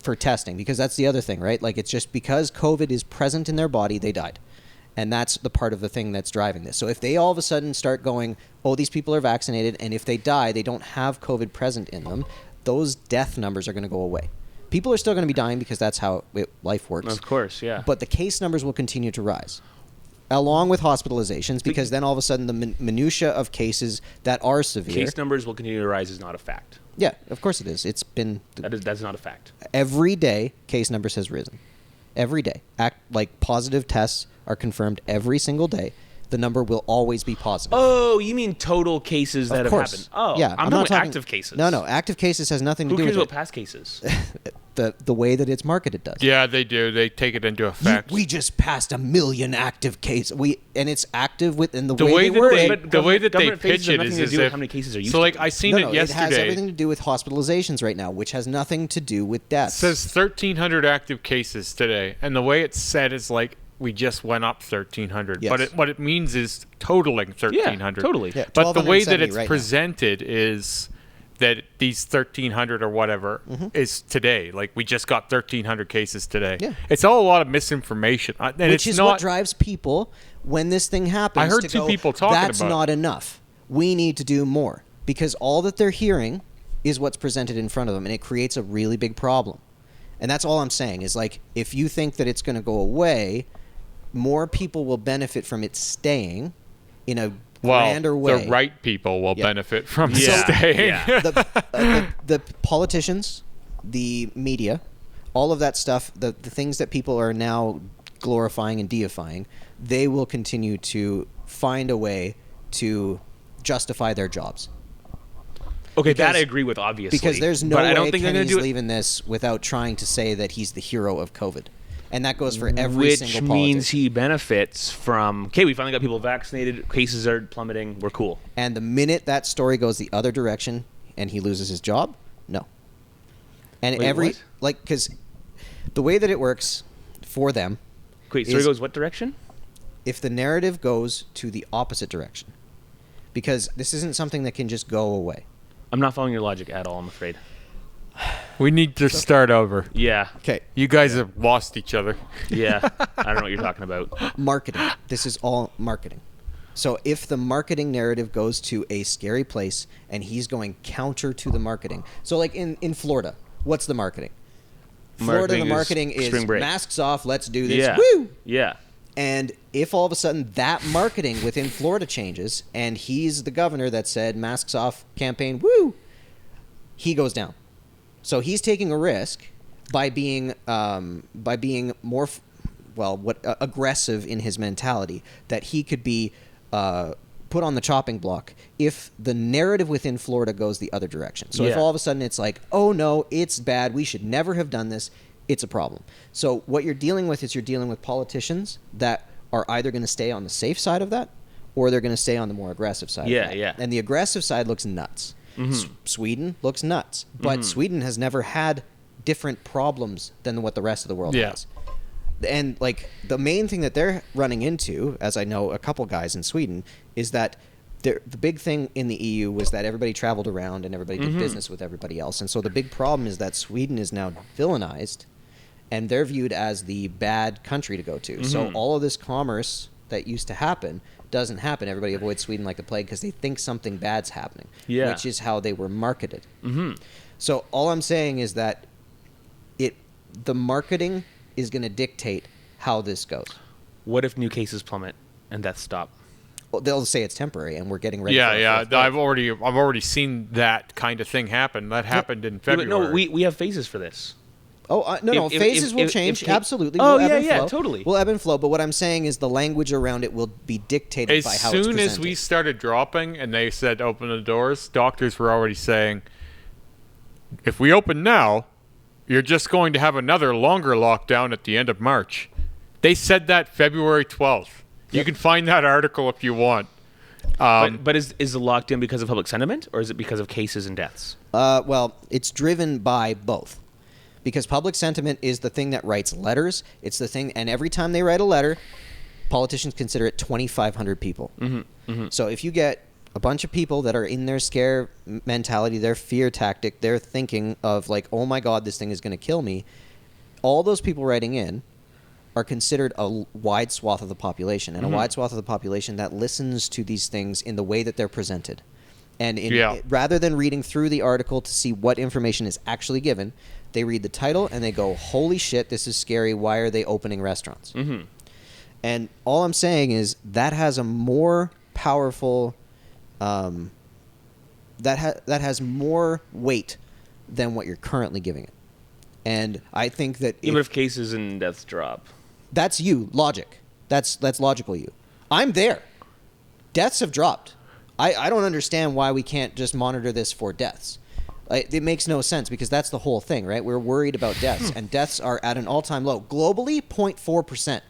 for testing, because that's the other thing, right? Like, it's just because COVID is present in their body, they died. And that's the part of the thing that's driving this. So if they all of a sudden start going, oh, these people are vaccinated, and if they die, they don't have COVID present in them, those death numbers are going to go away. People are still going to be dying because that's how life works. Of course, yeah. But the case numbers will continue to rise. along with hospitalizations, because then all of a sudden the minutia of cases that are severe. Case numbers will continue to rise is not a fact. Yeah, of course it is. It's been... That's not a fact. Every day, case numbers has risen. Every day. Positive tests are confirmed every single day. The number will always be positive. Oh, you mean total cases that have happened? Oh, yeah. I'm not talking active cases. No, active cases has nothing to do with it. Who cares about past cases? The way that it's marketed does. Yeah, they do. They take it into effect. We just passed 1 million active cases. And it's active within the way they word it. The way that they pitch it is how many cases are used. So, like, I seen it yesterday. It has everything to do with hospitalizations right now, which has nothing to do with deaths. It says 1,300 active cases today, and the way it's said is like we just went up 1,300. Yes. But what it means is totaling 1,300. Yeah, totally. Yeah, but the way that it's right presented is that these 1,300 or whatever is today. Like, we just got 1,300 cases today. Yeah. It's all a lot of misinformation. And Which is what drives people when this thing happens. I heard to two go, people talking about that's not enough. We need to do more. Because all that they're hearing is what's presented in front of them, and it creates a really big problem. And that's all I'm saying is, like, if you think that it's going to go away, more people will benefit from it staying in a grander way. The right people will benefit from Yeah. staying. Yeah. The politicians, the media, all of that stuff, the things that people are now glorifying and deifying, they will continue to find a way to justify their jobs. Okay, that I agree with, obviously. Because there's no but way I don't think Kenny's do it. leaving this without trying to say that he's the hero of COVID. And that goes for every single Which politician. means he benefits from, okay, we finally got people vaccinated, cases are plummeting, we're cool. And the minute that story goes the other direction and he loses his job, no. And Wait, what? because the way that it works for them, Wait, story goes what direction? if the narrative goes to the opposite direction, because this isn't something that can just go away. I'm not following your logic at all, I'm afraid. We need to start over. Yeah. Okay. You guys have lost each other. Yeah. I don't know what you're talking about. Marketing. This is all marketing. So if the marketing narrative goes to a scary place and he's going counter to the marketing. So like in Florida, what's the marketing? Florida, the marketing is spring break. masks off, let's do this. Yeah. Woo! Yeah. And if all of a sudden that marketing within Florida changes and he's the governor that said masks off campaign, woo, he goes down. So he's taking a risk by being more, aggressive in his mentality, that he could be put on the chopping block if the narrative within Florida goes the other direction. So if all of a sudden it's like, oh no, it's bad, we should never have done this, it's a problem. So what you're dealing with is you're dealing with politicians that are either going to stay on the safe side of that or they're going to stay on the more aggressive side of that. Yeah. And the aggressive side looks nuts. Sweden looks nuts, but Sweden has never had different problems than what the rest of the world has. And like the main thing that they're running into, as I know a couple guys in Sweden, is that the big thing in the EU was that everybody traveled around and everybody did business with everybody else. And so the big problem is that Sweden is now villainized and they're viewed as the bad country to go to. So all of this commerce that used to happen doesn't happen. Everybody avoids Sweden like the plague because they think something bad's happening, which is how they were marketed. So all I'm saying is that the marketing is going to dictate how this goes. What if new cases plummet and deaths stop? Well, they'll say it's temporary, and we're getting ready. Yeah. for I've already seen that kind of thing happen. That happened in February. No, we have phases for this. Oh, no. Phases will change. Absolutely. Oh, We'll ebb and yeah, flow. totally. We'll ebb and flow. But what I'm saying is the language around it will be dictated by how it's As presented. soon as we started dropping and they said open the doors, doctors were already saying, if we open now, you're just going to have another longer lockdown at the end of March. They said that February 12th. You can find that article if you want. But is the lockdown because of public sentiment or is it because of cases and deaths? Well, it's driven by both. Because public sentiment is the thing that writes letters. It's the thing, and every time they write a letter, politicians consider it 2,500 people. So if you get a bunch of people that are in their scare mentality, their fear tactic, their thinking of like, oh my God, this thing is going to kill me, all those people writing in are considered a wide swath of the population, and a wide swath of the population that listens to these things in the way that they're presented. And rather than reading through the article to see what information is actually given, they read the title and they go, holy shit, this is scary. Why are they opening restaurants? And all I'm saying is that has a more powerful, that has more weight than what you're currently giving it. And I think that even if cases and deaths drop, that's you, logic. That's logical you. I'm there. Deaths have dropped. I don't understand why we can't just monitor this for deaths. It makes no sense because that's the whole thing, right? We're worried about deaths, and deaths are at an all-time low. Globally, 0.4%.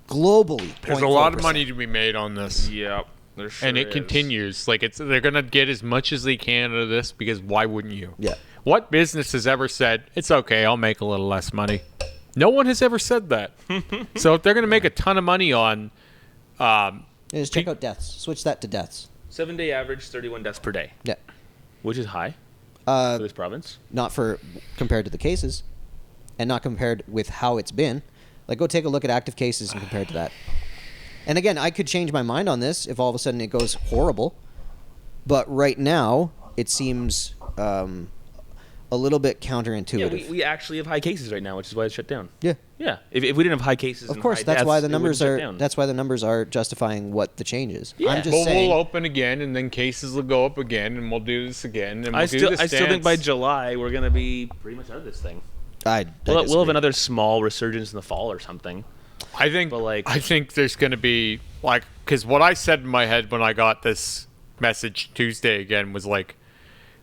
Globally, 0.4%. There's a lot of money to be made on this. Yep. There sure and it is. continues. Like they're gonna get as much as they can out of this because why wouldn't you? Yeah. What business has ever said it's okay? I'll make a little less money. No one has ever said that. So if they're gonna make a ton of money on, Just check out deaths. Switch that to deaths. 7-day average, 31 deaths per day, Yeah. which is high for this province. Not for compared to the cases, and not compared with how it's been. Like, go take a look at active cases and compare it to that. And again, I could change my mind on this if all of a sudden it goes horrible. But right now, it seems a little bit counterintuitive. Yeah, we actually have high cases right now, which is why it's shut down. Yeah. Yeah. If we didn't have high cases, Of and course, high that's deaths, why the it numbers wouldn't are. shut down. That's why the numbers are justifying what the change is. Yeah. I'm just well, saying. we'll open again, and then cases will go up again, and we'll do this again, and we'll I do still this think dance. by July we're gonna be pretty much out of this thing. I We'll have disagree. another small resurgence in the fall or something. I think, But, like- I think there's going to be like, because what I said in my head when I got this message Tuesday again was like,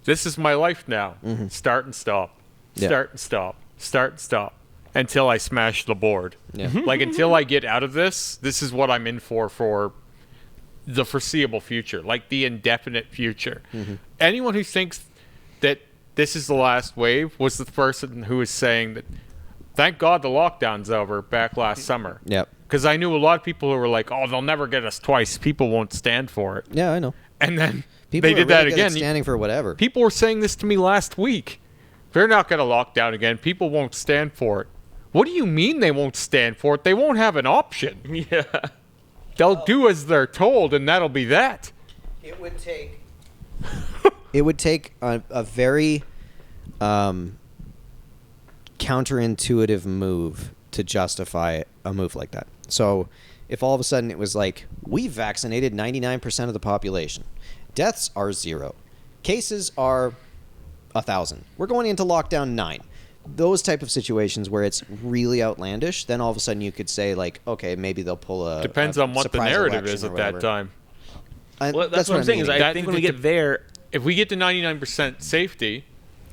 this is my life now. Start and stop, Yeah. start and stop, start and stop until I smash the board. Yeah. Like until I get out of this is what I'm in for the foreseeable future, like the indefinite future. Anyone who thinks that this is the last wave was the person who was saying that, thank God the lockdown's over back last summer. Yep. Because I knew a lot of people who were like, oh, they'll never get us twice. People won't stand for it. Yeah, I know. And then People they are did really that good at again. standing for whatever. People were saying this to me last week. They're not going to lock down again. People won't stand for it. What do you mean they won't stand for it? They won't have an option. Yeah. They'll do as they're told, and that'll be that. It would take. It would take a very counterintuitive move to justify a move like that. So, if all of a sudden it was like, we've vaccinated 99% of the population, deaths are 0, cases are 1,000, we're going into lockdown 9. Those type of situations where it's really outlandish, then all of a sudden you could say like, okay, maybe they'll pull a Depends a on what the surprise narrative election is or at whatever. that time. Well, that's what I'm saying. Is I That- think when we get there, If we get to 99% safety,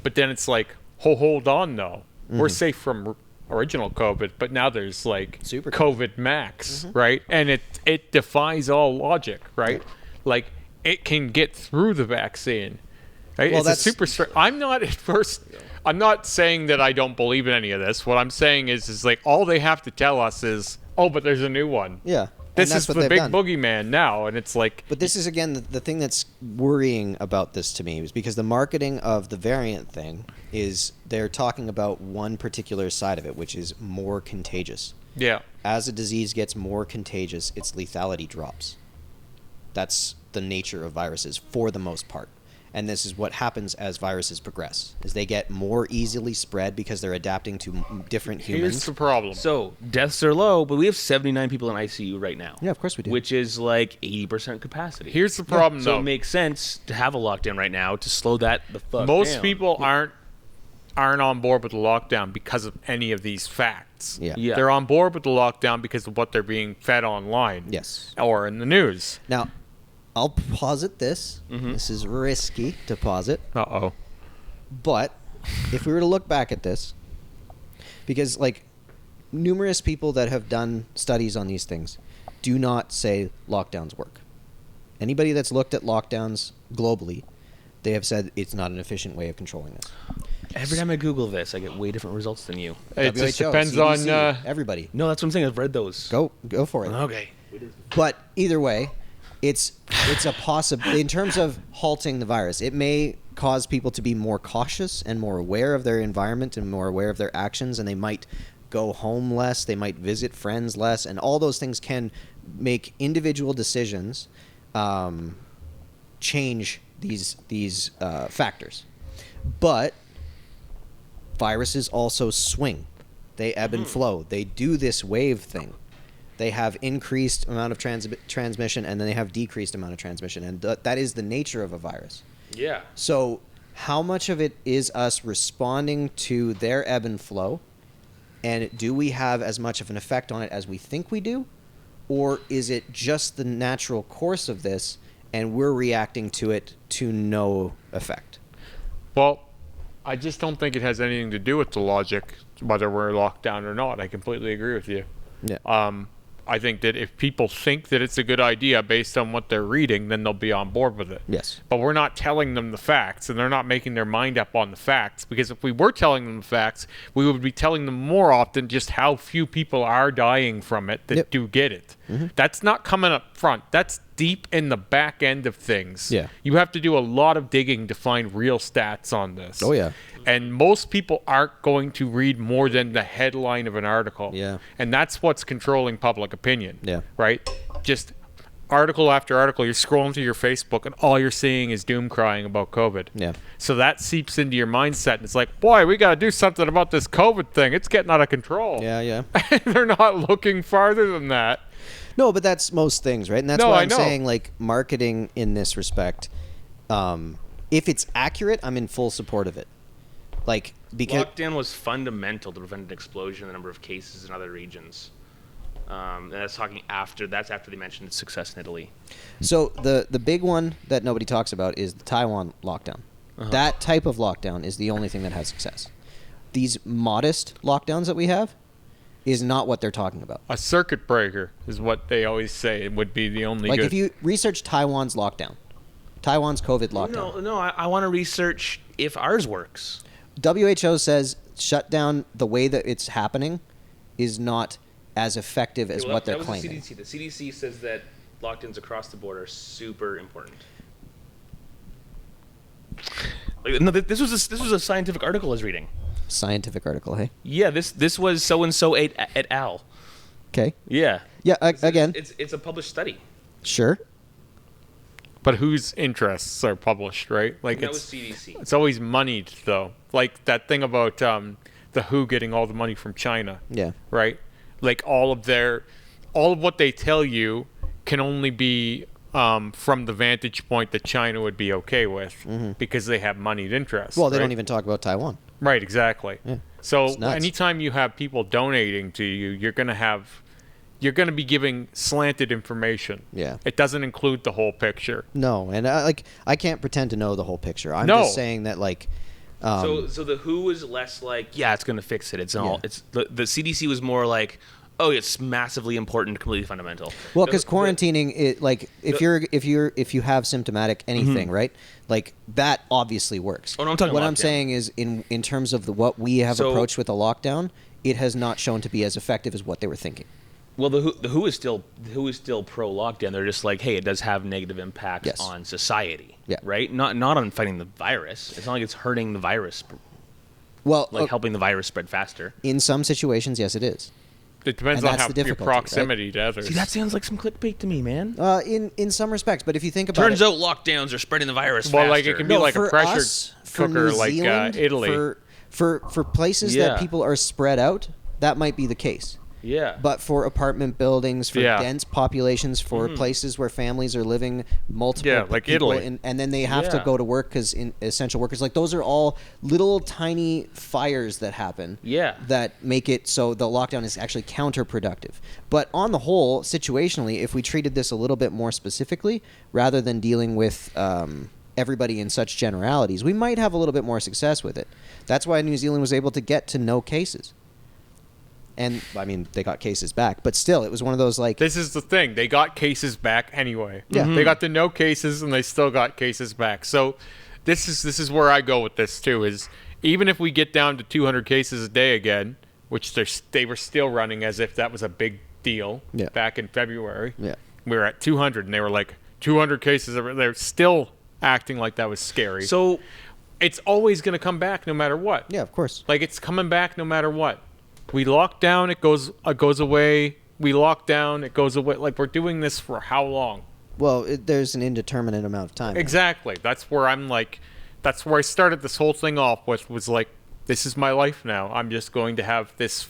but then it's like, hold on, though. We're safe from original COVID, but now there's like Super COVID max, right? And it defies all logic, right? Like it can get through the vaccine. Right? Well, It's a super. I'm not at first. I'm not saying that I don't believe in any of this. What I'm saying is like all they have to tell us is, oh, but there's a new one. Yeah. This and is that's what the they've big done. boogeyman now, and it's like. But this is, again, the thing that's worrying about this to me is because the marketing of the variant thing is they're talking about one particular side of it, which is more contagious. Yeah. As a disease gets more contagious, its lethality drops. That's the nature of viruses for the most part. And this is what happens as viruses progress, is they get more easily spread because they're adapting to different Here's humans. the problem. so deaths are low, but we have 79 people in ICU right now. Yeah, of course we do. Which is like 80% capacity. Here's the problem, so though. it makes sense to have a lockdown right now to slow that the fuck Most down. people aren't on board with the lockdown because of any of these facts. Yeah. Yeah. They're on board with the lockdown because of what they're being fed online. Yes. Or in the news. Now, I'll posit this. This is risky to posit. Uh-oh. But if we were to look back at this, because like numerous people that have done studies on these things do not say lockdowns work. Anybody that's looked at lockdowns globally, they have said it's not an efficient way of controlling this. Every time I Google this, I get way different results than you. It just WHO, depends CDC, on... everybody. No, that's what I'm saying. I've read those. Go for it. Okay. But either way, it's a possible in terms of halting the virus. It may cause people to be more cautious and more aware of their environment and more aware of their actions, and they might go home less, they might visit friends less, and all those things can make individual decisions change these factors. But viruses also swing. They ebb and flow. They do this wave thing. they have increased amount of transmission, and then they have decreased amount of transmission, and that is the nature of a virus. Yeah. So how much of it is us responding to their ebb and flow, and do we have as much of an effect on it as we think we do, or is it just the natural course of this, and we're reacting to it to no effect? Well, I just don't think it has anything to do with the logic, whether we're locked down or not. I completely agree with you. Yeah. I think that if people think that it's a good idea based on what they're reading, then they'll be on board with it. Yes. But we're not telling them the facts, and they're not making their mind up on the facts. Because if we were telling them the facts, we would be telling them more often just how few people are dying from it that do get it. Mm-hmm. That's not coming up front. That's deep in the back end of things. Yeah. You have to do a lot of digging to find real stats on this. Oh, yeah. And most people aren't going to read more than the headline of an article. Yeah. And that's what's controlling public opinion. Yeah. Right? Just article after article, you're scrolling through your Facebook and all you're seeing is doom crying about COVID. Yeah. So that seeps into your mindset and it's like, boy, we got to do something about this COVID thing. It's getting out of control. Yeah, yeah. They're not looking farther than that. No, but that's most things, right? And that's why I'm saying, like, marketing in this respect, if it's accurate, I'm in full support of it. Like, because lockdown was fundamental to prevent an explosion in the number of cases in other regions. And that's after they mentioned its success in Italy. So the big one that nobody talks about is the Taiwan lockdown. Uh-huh. That type of lockdown is the only thing that has success. These modest lockdowns that we have is not what they're talking about. A circuit breaker is what they always say. It would be the only like good. If you research Taiwan's lockdown, Taiwan's COVID lockdown. No, I want to research if ours works. WHO says shut down the way that it's happening is not as effective as what they're claiming. The CDC. The CDC says that lockdowns across the board are super important. No, this was a scientific article I was reading. Scientific article, hey? Yeah, this was so and so et al. Okay. Yeah. Yeah. Again, it's a published study. Sure. But whose interests are published, right? Like that was CDC. It's always moneyed, though. Like that thing about the WHO getting all the money from China. Yeah. Right. Like all of what they tell you can only be from the vantage point that China would be okay with, because they have moneyed interests. Well, they don't even talk about Taiwan. Right. Exactly. Yeah. So anytime you have people donating to you, you're going to be giving slanted information. Yeah. It doesn't include the whole picture. No, and I can't pretend to know the whole picture. I'm just saying that, like. So the WHO was less like, yeah, it's going to fix it. It's the CDC was more like, oh, it's massively important, completely fundamental. Well, because quarantining, if you have symptomatic anything, right? Like that obviously works. Oh, no, I'm talking. What lockdown. I'm saying is, in terms of what we have approached with the lockdown, it has not shown to be as effective as what they were thinking. Well, the WHO is still pro lockdown. They're just like, hey, it does have negative impacts on society, right? Not on fighting the virus. It's not like it's hurting the virus. Well, helping the virus spread faster. In some situations, yes, it is. It depends on your proximity to others. See, that sounds like some clickbait to me, man. In some respects, but if you think about Turns out lockdowns are spreading the virus faster. Well, like it can be like a pressure cooker, New like Zealand, Italy. For places that people are spread out, that might be the case. Yeah. But for apartment buildings, for dense populations, for places where families are living multiple like people, Italy. and then they have to go to work because essential workers, like those are all little tiny fires that happen that make it so the lockdown is actually counterproductive. But on the whole, situationally, if we treated this a little bit more specifically, rather than dealing with everybody in such generalities, we might have a little bit more success with it. That's why New Zealand was able to get to no cases. And, I mean, they got cases back. But still, it was one of those, like... This is the thing. They got cases back anyway. Yeah. They got the no cases, and they still got cases back. So this is where I go with this, too, is even if we get down to 200 cases a day again, which they were still running as if that was a big deal back in February. Yeah. We were at 200, and they were like, 200 cases. They're still acting like that was scary. So it's always going to come back no matter what. Yeah, of course. Like, it's coming back no matter what. We lock down, it goes away. We lock down, it goes away. Like, we're doing this for how long? Well, there's an indeterminate amount of time. Exactly. That's where I'm like, that's where I started this whole thing off with, was like, this is my life now. I'm just going to have this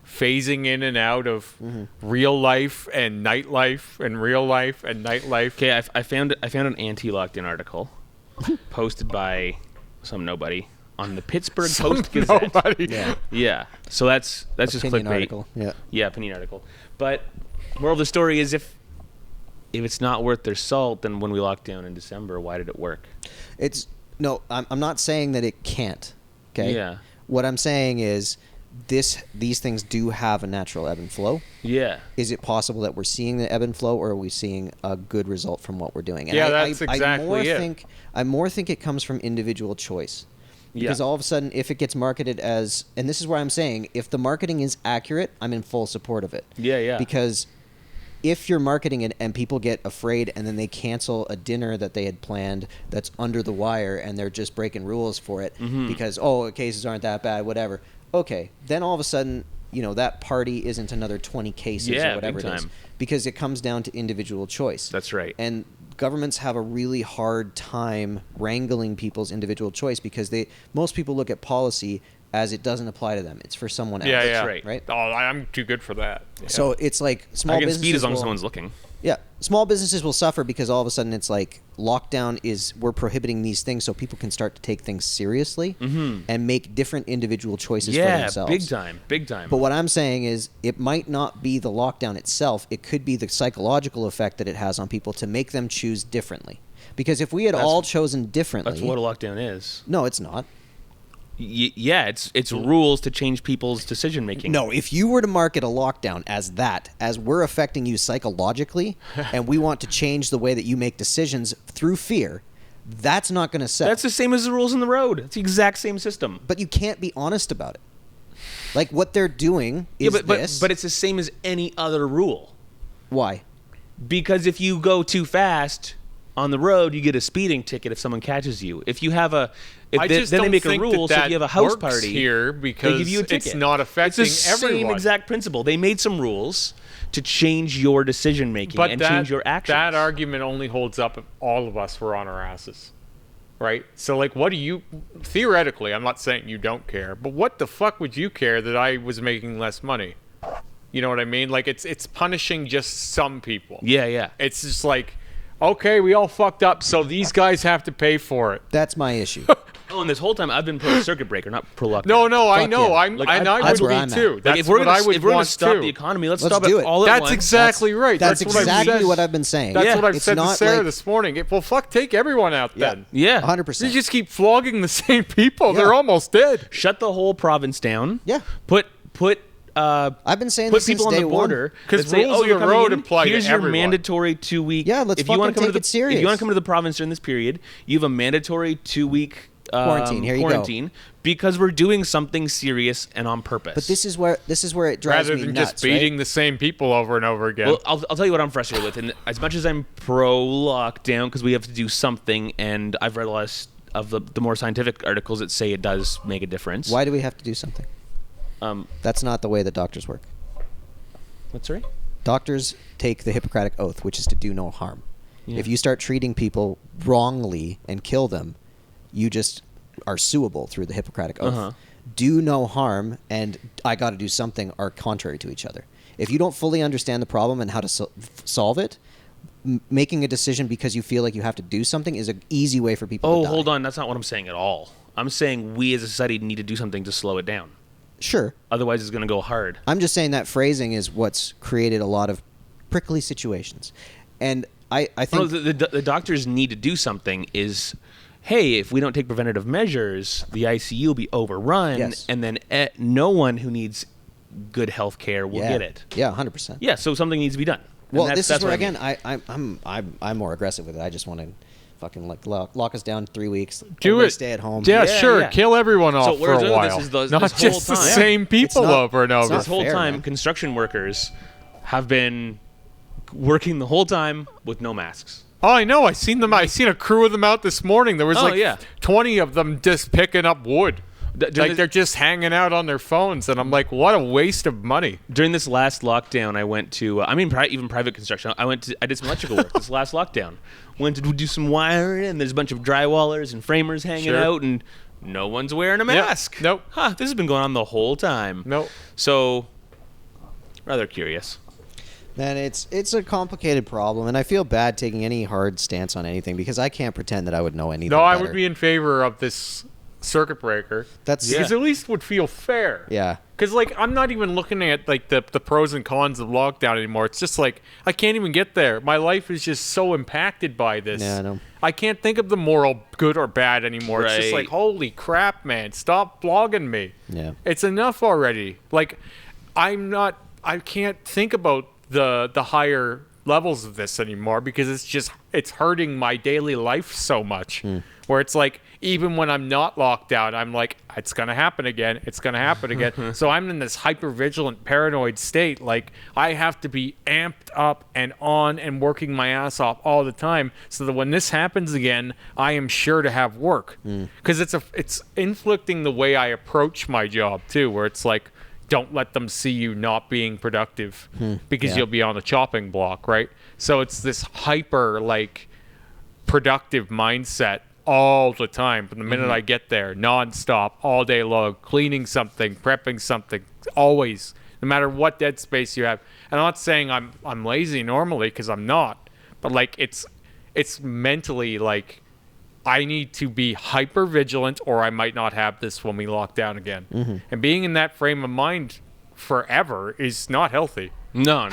phasing in and out of real life and nightlife and real life and nightlife. Okay, I found an anti-lockdown article posted by some nobody on the Pittsburgh Post Gazette. Nobody. Yeah. So that's just Opinion clickbait. article. Yeah. Yeah, opinion article. But moral of the story is if it's not worth their salt, then when we locked down in December, why did it work? I'm not saying that it can't. Okay. Yeah. What I'm saying is these things do have a natural ebb and flow. Yeah. Is it possible that we're seeing the ebb and flow, or are we seeing a good result from what we're doing? And that's exactly it. I more think it comes from individual choice. Because all of a sudden, if it gets marketed as, and this is where I'm saying, if the marketing is accurate, I'm in full support of it. Yeah. Because if you're marketing it and people get afraid and then they cancel a dinner that they had planned that's under the wire and they're just breaking rules for it because, cases aren't that bad, whatever. Okay, then all of a sudden, that party isn't another 20 cases or whatever it is. Because it comes down to individual choice. That's right. And governments have a really hard time wrangling people's individual choice because most people look at policy as it doesn't apply to them. It's for someone else. Yeah. Right? Oh, I'm too good for that. Yeah. So it's like small businesses. I can speed as long as someone's looking. Yeah. Small businesses will suffer because all of a sudden it's like lockdown we're prohibiting these things so people can start to take things seriously and make different individual choices for themselves. Yeah, big time. But what I'm saying is it might not be the lockdown itself. It could be the psychological effect that it has on people to make them choose differently. Because if we had all chosen differently... That's what a lockdown is. No, it's not. Yeah, it's rules to change people's decision making. No, if you were to market a lockdown as we're affecting you psychologically, and we want to change the way that you make decisions through fear, that's not going to sell. That's the same as the rules in the road. It's the exact same system. But you can't be honest about it. Like what they're doing is this. But it's the same as any other rule. Why? Because if you go too fast on the road, you get a speeding ticket if someone catches you. If you have then they make a rule, so if you have a house party here because they give you a ticket. It's not affecting it's the everyone. Same exact principle. They made some rules to change your decision making and change your actions. That argument only holds up if all of us were on our asses, right? So, like, what do you theoretically? I'm not saying you don't care, but what the fuck would you care that I was making less money? You know what I mean? Like, it's punishing just some people. Yeah. It's just like, okay, we all fucked up, so these guys have to pay for it. That's my issue. And this whole time I've been pro circuit breaker, not pro lockdown. No, I know. Yeah. I would be too. That's if we're what I would if we're gonna want stop too. the economy, let's Let's stop do it it. all at once. That's exactly right. That's what I've exactly said. what I've been saying. That's what I've It's said to not Sarah like- this morning. Well, fuck, take everyone out then. Yeah. 100%. You just keep flogging the same people. Yeah. They're almost dead. Shut the whole province down. Yeah. Put I've been saying put this since people on day the border one. 'Cause that say, rules of you're the coming road in, apply to here's your everyone. mandatory 2-week. Yeah, let's if you want to fucking come take it serious. If you want to come to the province during this period, you have a mandatory 2-week Quarantine. Here you go. Because we're doing something serious and on purpose. But this is where it drives Rather me than nuts, just beating right? the same people over and over again. Well, I'll tell you what I'm frustrated with. And as much as I'm pro lockdown because we have to do something, and I've read a lot of the more scientific articles that say it does make a difference. Why do we have to do something? That's not the way that doctors work. What's right? Doctors take the Hippocratic Oath, which is to do no harm. Yeah. If you start treating people wrongly and kill them, you just are suable through the Hippocratic Oath. Do no harm and I got to do something are contrary to each other. If you don't fully understand the problem and how to solve it, making a decision because you feel like you have to do something is an easy way for people to die. Hold on. That's not what I'm saying at all. I'm saying we as a society need to do something to slow it down. Sure. Otherwise, it's going to go hard. I'm just saying that phrasing is what's created a lot of prickly situations. And I think... the doctors need to do something is, hey, if we don't take preventative measures, the ICU will be overrun, Yes. and then no one who needs good health care will get it. Yeah, 100%. Yeah, so something needs to be done. Well, this is where, again, I'm more aggressive with it. I just want to fucking lock us down 3 weeks. Do it. Stay at home. Yeah, sure. Yeah. Kill everyone off for a while. This Not whole just the time. same people It's not- over and over. This whole fair, time, man. construction workers have been working the whole time with no masks. Oh, I know. I seen them. I seen a crew of them out this morning. There was 20 of them just picking up wood. They're just hanging out on their phones, and I'm like, what a waste of money. During this last lockdown, I went to, even private construction. I did some electrical work this last lockdown. Went to do some wiring, and there's a bunch of drywallers and framers hanging out, and no one's wearing a mask. Nope. This has been going on the whole time. Nope. So rather curious. Man, it's a complicated problem, and I feel bad taking any hard stance on anything because I can't pretend that I would know anything. No, I better. would be in favor of this circuit breaker. That's because at least would feel fair. Yeah. Because like I'm not even looking at like the pros and cons of lockdown anymore. It's just like I can't even get there. My life is just so impacted by this. Yeah, I know. I can't think of the moral good or bad anymore. It's just Right. like holy crap, man! Stop blogging me. Yeah. It's enough already. Like I can't think about the higher levels of this anymore because it's hurting my daily life so much. Where it's like even when I'm not locked down, I'm like it's gonna happen again. It's gonna happen again. So I'm in this hyper vigilant, paranoid state. Like I have to be amped up and on and working my ass off all the time, so that when this happens again, I am sure to have work. Because it's inflicting the way I approach my job too, where it's like, don't let them see you not being productive because Yeah. you'll be on the chopping block, right? So it's this hyper like productive mindset all the time from the minute I get there, nonstop, all day long, cleaning something, prepping something, always, no matter what dead space you have. And I'm not saying I'm lazy normally because I'm not, but like it's mentally like I need to be hyper vigilant or I might not have this when we lock down again. And being in that frame of mind forever is not healthy. No.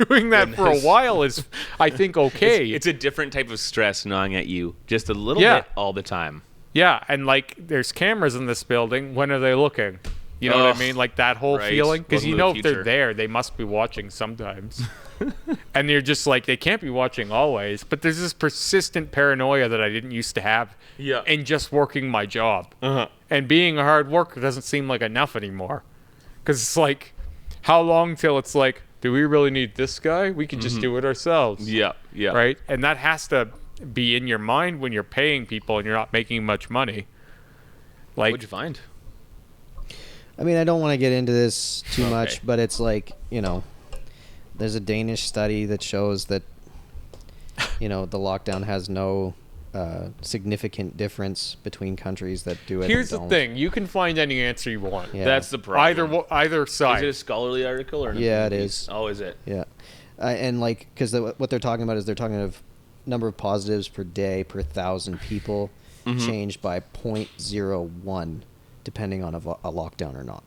Doing that for a while is, I think, okay. It's a different type of stress gnawing at you just a little Yeah. bit all the time. Yeah, and like there's cameras in this building. When are they looking? You know what I mean? Like that whole right. feeling. Because Welcome you to know the if they're future. there, they must be watching sometimes. And you're just like, they can't be watching always. But there's this persistent paranoia that I didn't used to have Yeah. in just working my job. Uh-huh. And being a hard worker doesn't seem like enough anymore. Because it's like, how long till it's like, do we really need this guy? We can just do it ourselves. Yeah. Right? And that has to be in your mind when you're paying people and you're not making much money. Like, What'd you find? I mean, I don't want to get into this too Okay. much, but it's like, there's a Danish study that shows that, the lockdown has no significant difference between countries that do it. here's and the don't. thing: you can find any answer you want. Yeah. That's the problem. Either Is side. it a scholarly article or an Yeah, opinion it piece? is. Oh, is it? Yeah. And like, because what they're talking about is they're talking of number of positives per day per 1,000 people changed by 0.01 depending on a lockdown or not.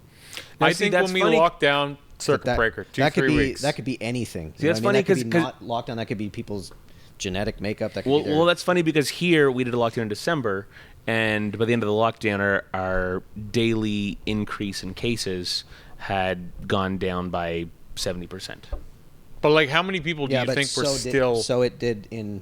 Now, I see, think that's when we funny. lock down, circuit That- breaker, that could 3 be weeks. that could be anything. See, that's You know what I mean? funny that could be 'cause- not lockdown. That could be people's genetic makeup. That could Well, be their, well, that's funny because here we did a lockdown in December, and by the end of the lockdown, our daily increase in cases had gone down by 70%. But like, how many people do you think were still? So it did in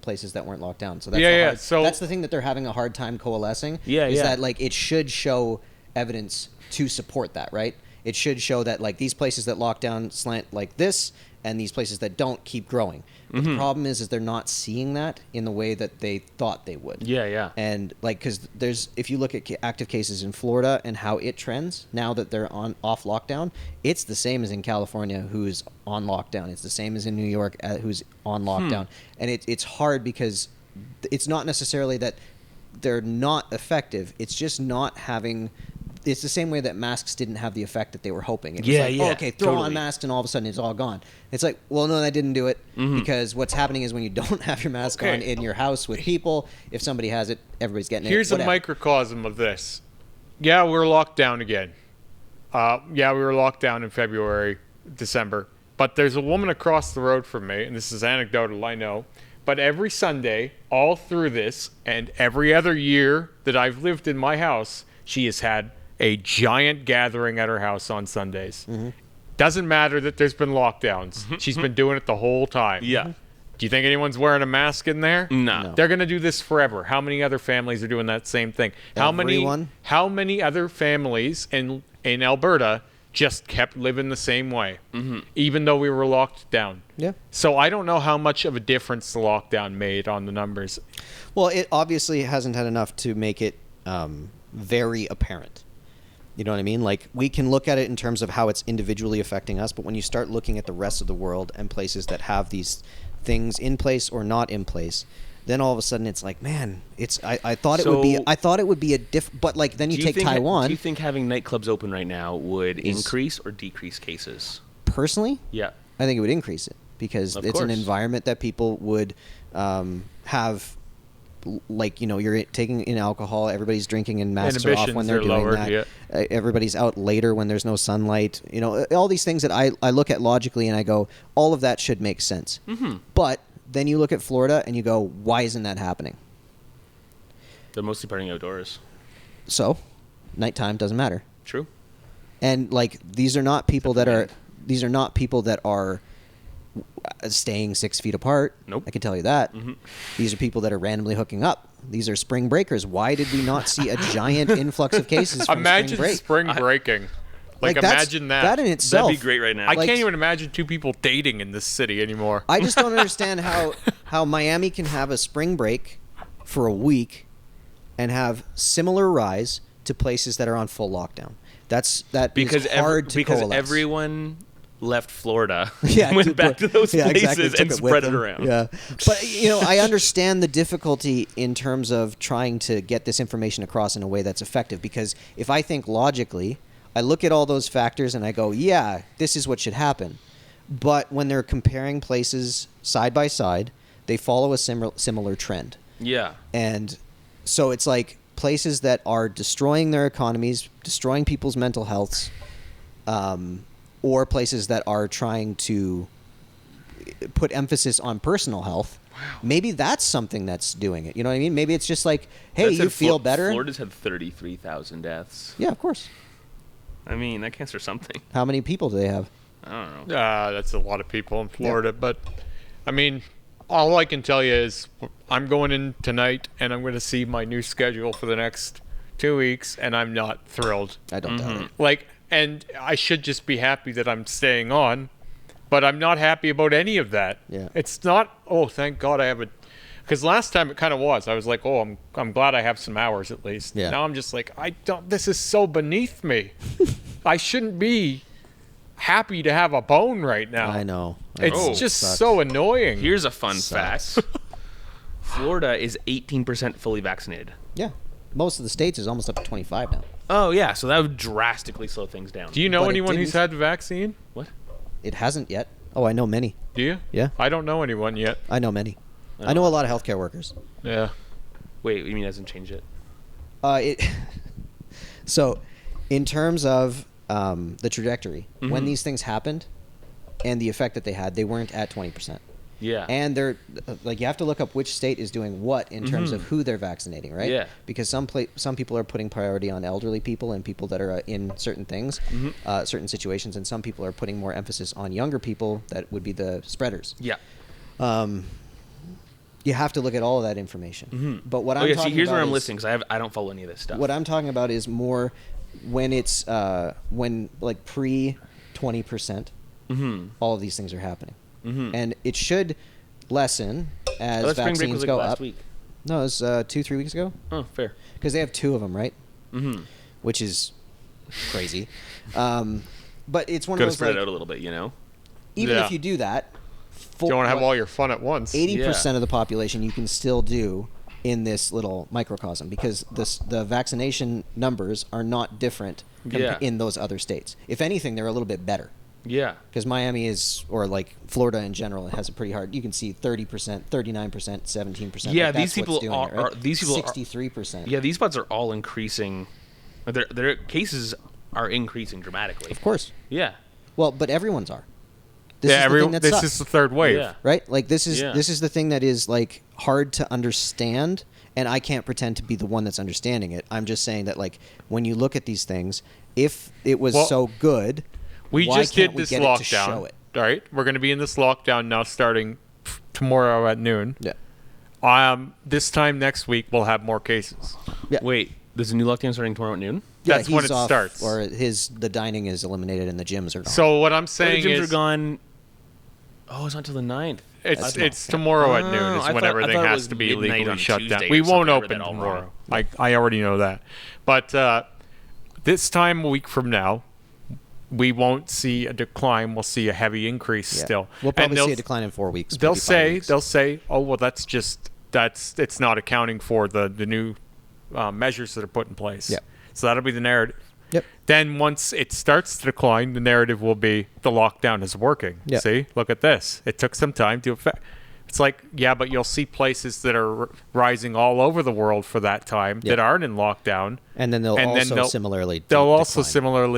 places that weren't locked down. So that's Yeah, the yeah, hard- so- that's the thing that they're having a hard time coalescing. Yeah, is yeah. that like it should show evidence to support that, right? It should show that like these places that lock down slant like this, and these places that don't keep growing. But the problem is they're not seeing that in the way that they thought they would. Yeah. And like, because if you look at active cases in Florida and how it trends now that they're off lockdown, it's the same as in California, who's on lockdown. It's the same as in New York, who's on lockdown. And it's hard because it's not necessarily that they're not effective. It's just not having. It's the same way that masks didn't have the effect that they were hoping. It was Yeah, like, yeah, oh, okay, throw totally. on masks and all of a sudden it's all gone. It's like, well, no, that didn't do it because what's happening is when you don't have your mask Okay. on in your house with people, if somebody has it, everybody's getting Here's it. a whatever. microcosm of this. Yeah, we're locked down again. Yeah, we were locked down in February, December. But there's a woman across the road from me, and this is anecdotal, I know. But every Sunday, all through this, and every other year that I've lived in my house, she has had a giant gathering at her house on Sundays. Doesn't matter that there's been lockdowns. She's been doing it the whole time. Yeah. Do you think anyone's wearing a mask in there? No. They're going to do this forever. How many other families are doing that same thing? Everyone? How many other families in Alberta just kept living the same way, even though we were locked down? Yeah. So I don't know how much of a difference the lockdown made on the numbers. Well, it obviously hasn't had enough to make it very apparent. You know what I mean? Like, we can look at it in terms of how it's individually affecting us, but when you start looking at the rest of the world and places that have these things in place or not in place, then all of a sudden it's like, man, I thought it would be a but like then you take Taiwan Do you think having nightclubs open right now would increase or decrease cases? personally, Yeah. I think it would increase it because Of it's an course. environment that people would have. Like, you're taking in alcohol, everybody's drinking and masks are off when they're doing lowered, that. yeah. Everybody's out later when there's no sunlight. All these things that I look at logically and I go, all of that should make sense. Mm-hmm. But then you look at Florida and you go, why isn't that happening? They're mostly partying outdoors. So, nighttime doesn't matter. True. And like these are not people that are staying 6 feet apart. Nope. I can tell you that. Mm-hmm. These are people that are randomly hooking up. These are spring breakers. Why did we not see a giant influx of cases from Imagine spring break? spring breaking. Like that's- imagine that. That in itself. That'd be great right now. I like- can't even imagine two people dating in this city anymore. I just don't understand how Miami can have a spring break for a week and have similar rise to places that are on full lockdown. That because is hard to coalesce. everyone left Florida, Yeah, went back to those places exactly. Took and it with spread it them. around. Yeah, but I understand the difficulty in terms of trying to get this information across in a way that's effective. Because if I think logically, I look at all those factors and I go, yeah, this is what should happen. But when they're comparing places side by side, they follow a similar trend. Yeah. And so it's like places that are destroying their economies, destroying people's mental healths, or places that are trying to put emphasis on personal health. Wow. Maybe that's something that's doing it. You know what I mean? Maybe it's just like, hey, That you said feel better. Florida's had 33,000 deaths. Yeah, of course. I mean, that counts for something. How many people do they have? I don't know. That's a lot of people in Florida. But, I mean, all I can tell you is I'm going in tonight and I'm going to see my new schedule for the next 2 weeks, and I'm not thrilled. I don't doubt it. Like, and I should just be happy that I'm staying on, but I'm not happy about any of that. Yeah. It's not, oh, thank God I have a, because last time it kind of was. I was like, oh, I'm glad I have some hours at least. Yeah. Now I'm just like, this is so beneath me. I shouldn't be happy to have a bone right now. I know. It's just Sucks. so annoying. Here's a fun Sucks. fact. Florida is 18% fully vaccinated. Yeah. Most of the states is almost up to 25 now. Oh, yeah. So that would drastically slow things down. Do you know But it anyone who's didn't. had the vaccine? What? It hasn't yet. Oh, I know many. Do you? Yeah. I don't know anyone yet. I know many. I know a lot of healthcare workers. Yeah. Wait, you mean it hasn't changed it? So, in terms of the trajectory, Mm-hmm. when these things happened and the effect that they had, they weren't at 20%. Yeah. And they're like, you have to look up which state is doing what in terms of who they're vaccinating, right? Yeah. Because some people are putting priority on elderly people and people that are in certain things, certain situations, and some people are putting more emphasis on younger people that would be the spreaders. Yeah. You have to look at all of that information. But what I'm Okay, talking see, here's about where I'm is- listening because I don't follow any of this stuff. What I'm talking about is more when it's when like pre 20%, all of these things are happening, and it should lessen as that spring break vaccines was like go last up. week. No, it was 2-3 weeks ago Oh, fair. because they have 2 of them, right? Which is crazy. But it's one Got to of those spread like, it out a little bit, you know? even Yeah. if you do that, You don't want to have all your fun at once. 80% of the population you can still do in this little microcosm because the vaccination numbers are not different in those other states. If anything, they're a little bit better Yeah. because Miami is, or like Florida in general, it has a pretty hard. You can see 30%, 39%, 17%. Yeah, like these that's people what's doing it, right? are these people 63%. Yeah, these spots are all increasing. Their cases are increasing dramatically. Of course. Yeah. Well, but everyone's are. This Yeah, is the thing that this sucks. is the third wave. Yeah. Right? Like this is Yeah. the thing that is like hard to understand, and I can't pretend to be the one that's understanding it. I'm just saying that like when you look at these things, if it was Well, so good, We why just can't did we this get it to show lockdown. it? Right? We're going to be in this lockdown now starting tomorrow at noon. Yeah. This time next week we'll have more cases. Yeah. Wait, there's a new lockdown starting tomorrow at noon? That's when he's it off, starts. Or the dining is eliminated and the gyms are gone. So what I'm The saying gyms is are gone. Oh, it's not till the 9th. it's tomorrow at noon Oh, is I when thought- I everything thought it has was to be midnight legally on shut Tuesday down. or We won't something. I read open that all tomorrow. wrong. I already know that. But this time a week from now, we won't see a decline. We'll see a heavy increase Yeah. still. We'll And probably they'll- see a decline in 4 weeks. They'll maybe 5 say weeks. oh well, it's not accounting for the new measures that are put in place. Yeah. So that'll be the narrative. Yep. Then once it starts to decline, the narrative will be the lockdown is working. Yep. See, look at this. It took some time to affect. It's like, yeah, but you'll see places that are rising all over the world for that time that aren't in lockdown. And then they'll similarly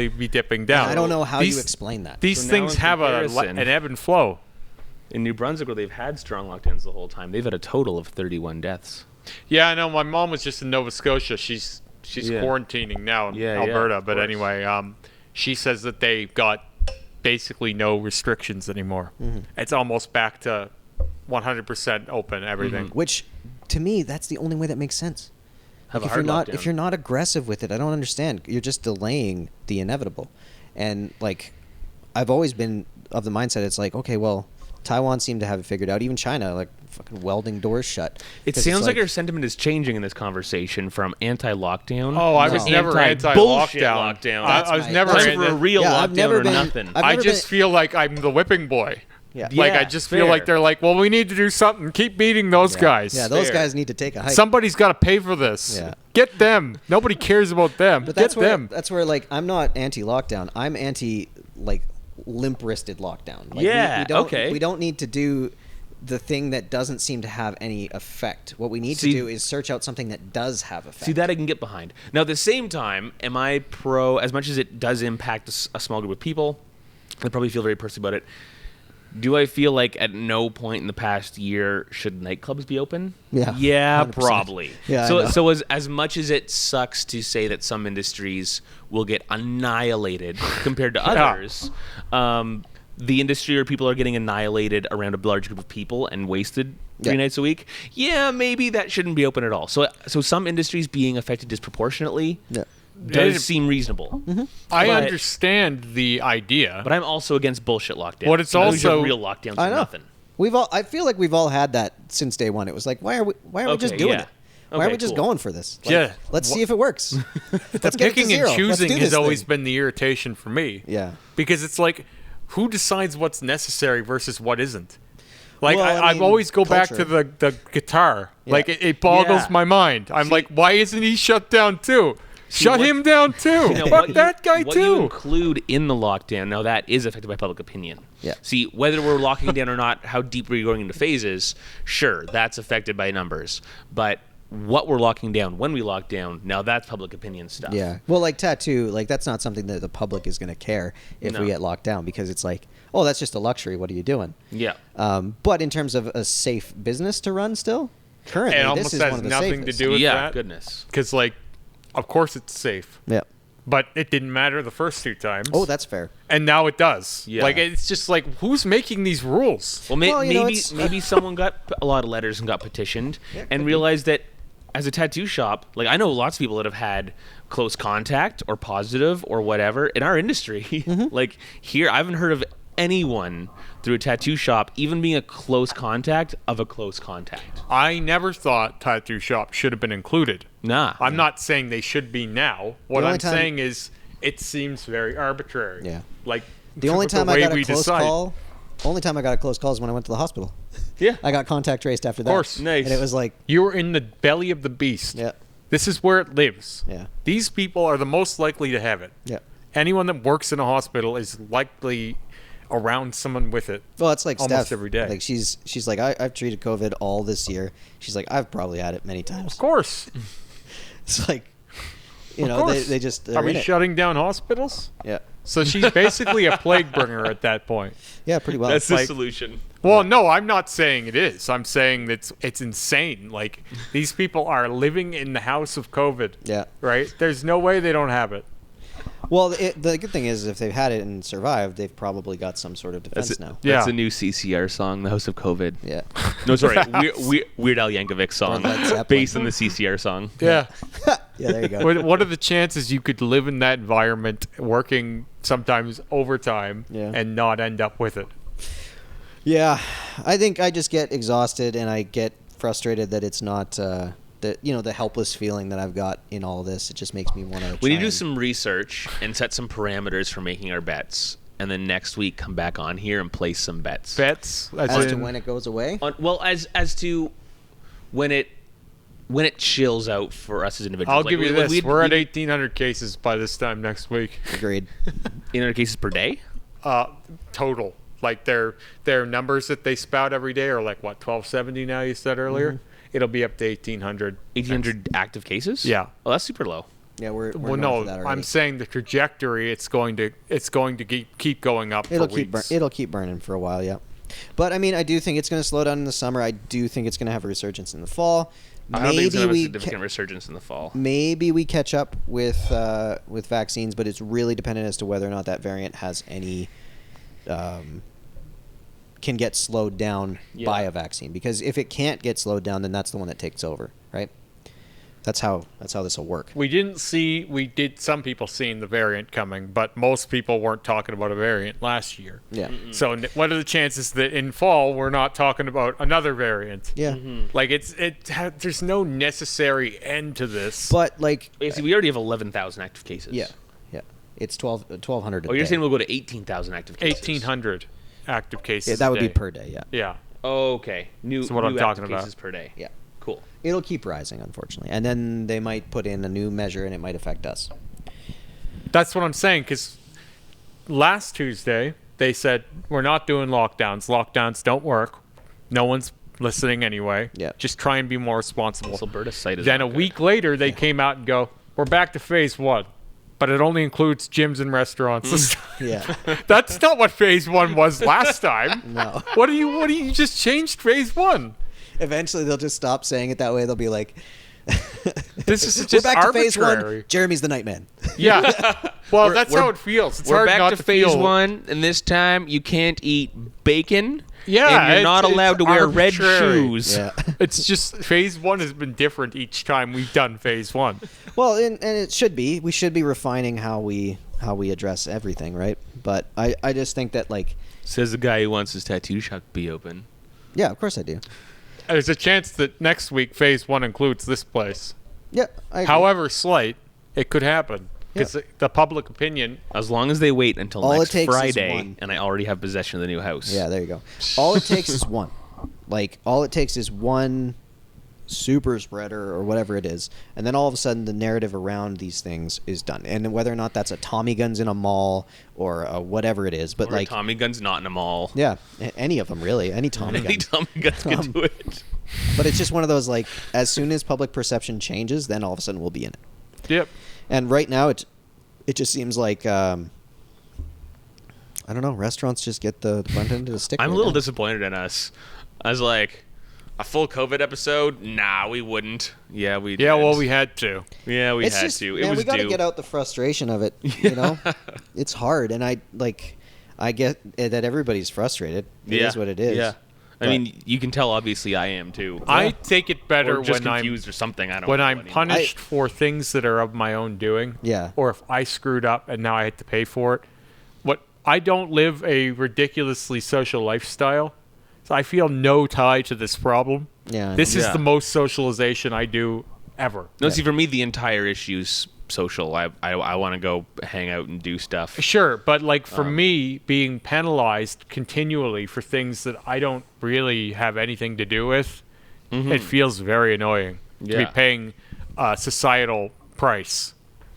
be dipping down. I don't know how you explain that. These things have an ebb and flow. In New Brunswick, where they've had strong lockdowns the whole time, they've had a total of 31 deaths. Yeah, I know. My mom was just in Nova Scotia. She's quarantining now in Alberta. But anyway, she says that they got basically no restrictions anymore. Mm-hmm. It's almost back to 100% open everything. Mm-hmm. Which, to me, that's the only way that makes sense. Like if you're not aggressive with it, I don't understand. You're just delaying the inevitable. And like, I've always been of the mindset. It's like, okay, well, Taiwan seemed to have it figured out. Even China, like fucking welding doors shut. It sounds like our sentiment is changing in this conversation from anti-lockdown. Oh, I was never anti-lockdown. I was never for a real lockdown or nothing. I just feel like I'm the whipping boy. Yeah. Like, I just feel like they're like, well, we need to do something. Keep beating those guys. Yeah, those guys need to take a hike. Somebody's got to pay for this. Yeah. Get them. Nobody cares about them. But Get them. That's where, like, I'm not anti-lockdown. I'm anti, like, limp-wristed lockdown. Like, we don't need to do the thing that doesn't seem to have any effect. What we need to do is search out something that does have effect. See, that I can get behind. Now, at the same time, am I pro, as much as it does impact a small group of people, I probably feel very personally about it, do I feel like at no point in the past year should nightclubs be open? Yeah. Yeah, 100%. probably. Yeah, so as much as it sucks to say that some industries will get annihilated compared to others, the industry or people are getting annihilated around a large group of people and wasted 3 nights a week. Yeah, maybe that shouldn't be open at all. So some industries being affected disproportionately does seem reasonable. Mm-hmm. I understand the idea, but I'm also against bullshit lockdowns. What it's also real lockdowns are nothing. I feel like we've all had that since day one. It was like, why are we just doing it? Why are we just going for this? Like, let's see if it works. The picking and choosing has always been the irritation for me. Yeah, because it's like, who decides what's necessary versus what isn't? Like, well, I always go back to the guitar. Yeah. Like, it boggles my mind. I'm like, why isn't he shut down too? Shut him down too. Fuck that guy too. What you include in the lockdown, now that is affected by public opinion. Yeah. See, whether we're locking down or not, how deep we're going into phases, sure, that's affected by numbers. But what we're locking down, when we lock down, now that's public opinion stuff. Yeah. Well, like tattoo, like that's not something that the public is going to care if we get locked down, because it's like, oh, that's just a luxury. What are you doing? Yeah. But in terms of a safe business to run still, currently, this is one of the safest. It almost has nothing to do with that. Yeah, goodness. Because, like, of course it's safe. Yeah. But it didn't matter the first 2 times. Oh, that's fair. And now it does. Yeah. Like, it's just like, who's making these rules? Well, maybe someone got a lot of letters and got petitioned and realized that as a tattoo shop, like, I know lots of people that have had close contact or positive or whatever in our industry. Mm-hmm. Like, here, I haven't heard of anyone through a tattoo shop even being a close contact of a close contact. I never thought tattoo shops should have been included. Nah. I'm not saying they should be now. What I'm saying is it seems very arbitrary. Yeah. Like, the only time I got a close call is when I went to the hospital. Yeah. I got contact traced after that. Of course. Nice. And it was like, you were in the belly of the beast. Yeah. This is where it lives. Yeah. These people are the most likely to have it. Yeah. Anyone that works in a hospital is likely around someone with it. Well, it's like almost Steph, every day. Like she's like, I've treated COVID all this year. She's like, I've probably had it many times. Of course. It's like, they just are we shutting down hospitals? Yeah. So she's basically a plague bringer at that point. Yeah, pretty well. That's the solution. Well, no, I'm not saying it is. I'm saying that it's insane. Like, these people are living in the house of COVID. Yeah. Right? There's no way they don't have it. Well, the good thing is if they've had it and survived, they've probably got some sort of defense now. That's a new CCR song, The House of COVID. Yeah. No, sorry, Weird Al Yankovic song based on the CCR song. Yeah. Yeah, there you go. What are the chances you could live in that environment, working sometimes overtime, and not end up with it? Yeah, I think I just get exhausted and I get frustrated that it's not the helpless feeling that I've got in all this. It just makes me want to. We need to do some research and set some parameters for making our bets, and then next week come back on here and place some bets. Bets as to when it goes away. As to when it when it chills out for us as individuals. I'll give you this. We're at 1,800 cases by this time next week. Agreed. 800 cases per day? Total. Like their numbers that they spout every day are like, what, 1,270 now, you said earlier? Mm-hmm. It'll be up to 1,800. 1,800 active cases? Yeah. Oh, that's super low. Yeah, we're well, north of that already. I'm saying the trajectory. It's going to keep going up. It'll for keep weeks. It'll keep burning for a while. Yeah, but I mean, I do think it's going to slow down in the summer. I do think it's going to have a resurgence in the fall. I don't think it's going to have a significant resurgence in the fall. Maybe we catch up with vaccines, but it's really dependent as to whether or not that variant has any can get slowed down by a vaccine. Because if it can't get slowed down, then that's the one that takes over, right? That's how this will work. We did some people seeing the variant coming, but most people weren't talking about a variant last year. Yeah. Mm-mm. So what are the chances that in fall we're not talking about another variant? Yeah. Mm-hmm. Like there's no necessary end to this. But like, basically, we already have 11,000 active cases. Yeah. It's 1,200 a Oh, you're day. saying we'll go to 18,000 active cases? 1,800 active cases. Yeah, that would a day. be per day. Yeah. Yeah. Oh, okay. That's what I'm talking active cases about. per day. Yeah. Cool. It'll keep rising, unfortunately, and then they might put in a new measure, and it might affect us. That's what I'm saying, because last Tuesday they said we're not doing lockdowns. Lockdowns don't work. No one's listening anyway. Yeah. Just try and be more responsible. This Alberta site is Then not a good. week later they came out and go, we're back to phase 1. But it only includes gyms and restaurants this time. Yeah. That's not what phase 1 was last time. No. What do you just changed phase 1? Eventually, they'll just stop saying it that way. They'll be like, This is just we're back to phase arbitrary. 1. Jeremy's the Nightman. Yeah. Well, that's how it feels. It's We're hard back not to to phase feel. 1, and this time you can't eat bacon. Yeah, and you're not it's allowed to wear red arbitrary. shoes. Yeah. It's just phase 1 has been different each time we've done phase 1. Well, and it should be. We should be refining how we address everything, right? But I just think that, like, Says the guy who wants his tattoo shop to be open. yeah, of course I do. There's a chance that next week phase 1 includes this place. Yeah. I agree. However slight, it could happen because the public opinion. As long as they wait until All it next takes is Friday, one. and I already have possession of the new house. Yeah, there you go. All it takes is one. Like, all it takes is one super spreader or whatever it is, and then all of a sudden the narrative around these things is done. And whether or not that's a Tommy guns in a mall or whatever it is, but Or like Tommy guns not in a mall. yeah, any of them really, any Tommy Any gun. Tommy guns can do it. But it's just one of those, like, as soon as public perception changes, then all of a sudden we'll be in it. Yep. And right now it just seems like I don't know, restaurants just get the front end of the stick. I'm a right little now. disappointed in us. I was like, a full COVID episode? Nah, we wouldn't. Yeah, we did. Yeah, well, we had to. Yeah, we It's had just, to. It man, was we got to due. get out the frustration of it. You know, it's hard, and I get that everybody's frustrated. It is what it is. Yeah. I But- mean, you can tell, obviously, I am, too. I take it better or just when I'm confused or something. I don't when know I'm anymore. punished for things that are of my own doing. Yeah. Or if I screwed up and now I had to pay for it. I don't live a ridiculously social lifestyle, so I feel no tie to this problem. Yeah, I This know. is Yeah. the most socialization I do ever. No, see, for me, the entire issue's social. I want to go hang out and do stuff. Sure, but like for me, being penalized continually for things that I don't really have anything to do with, it feels very annoying to be Yeah. paying a societal price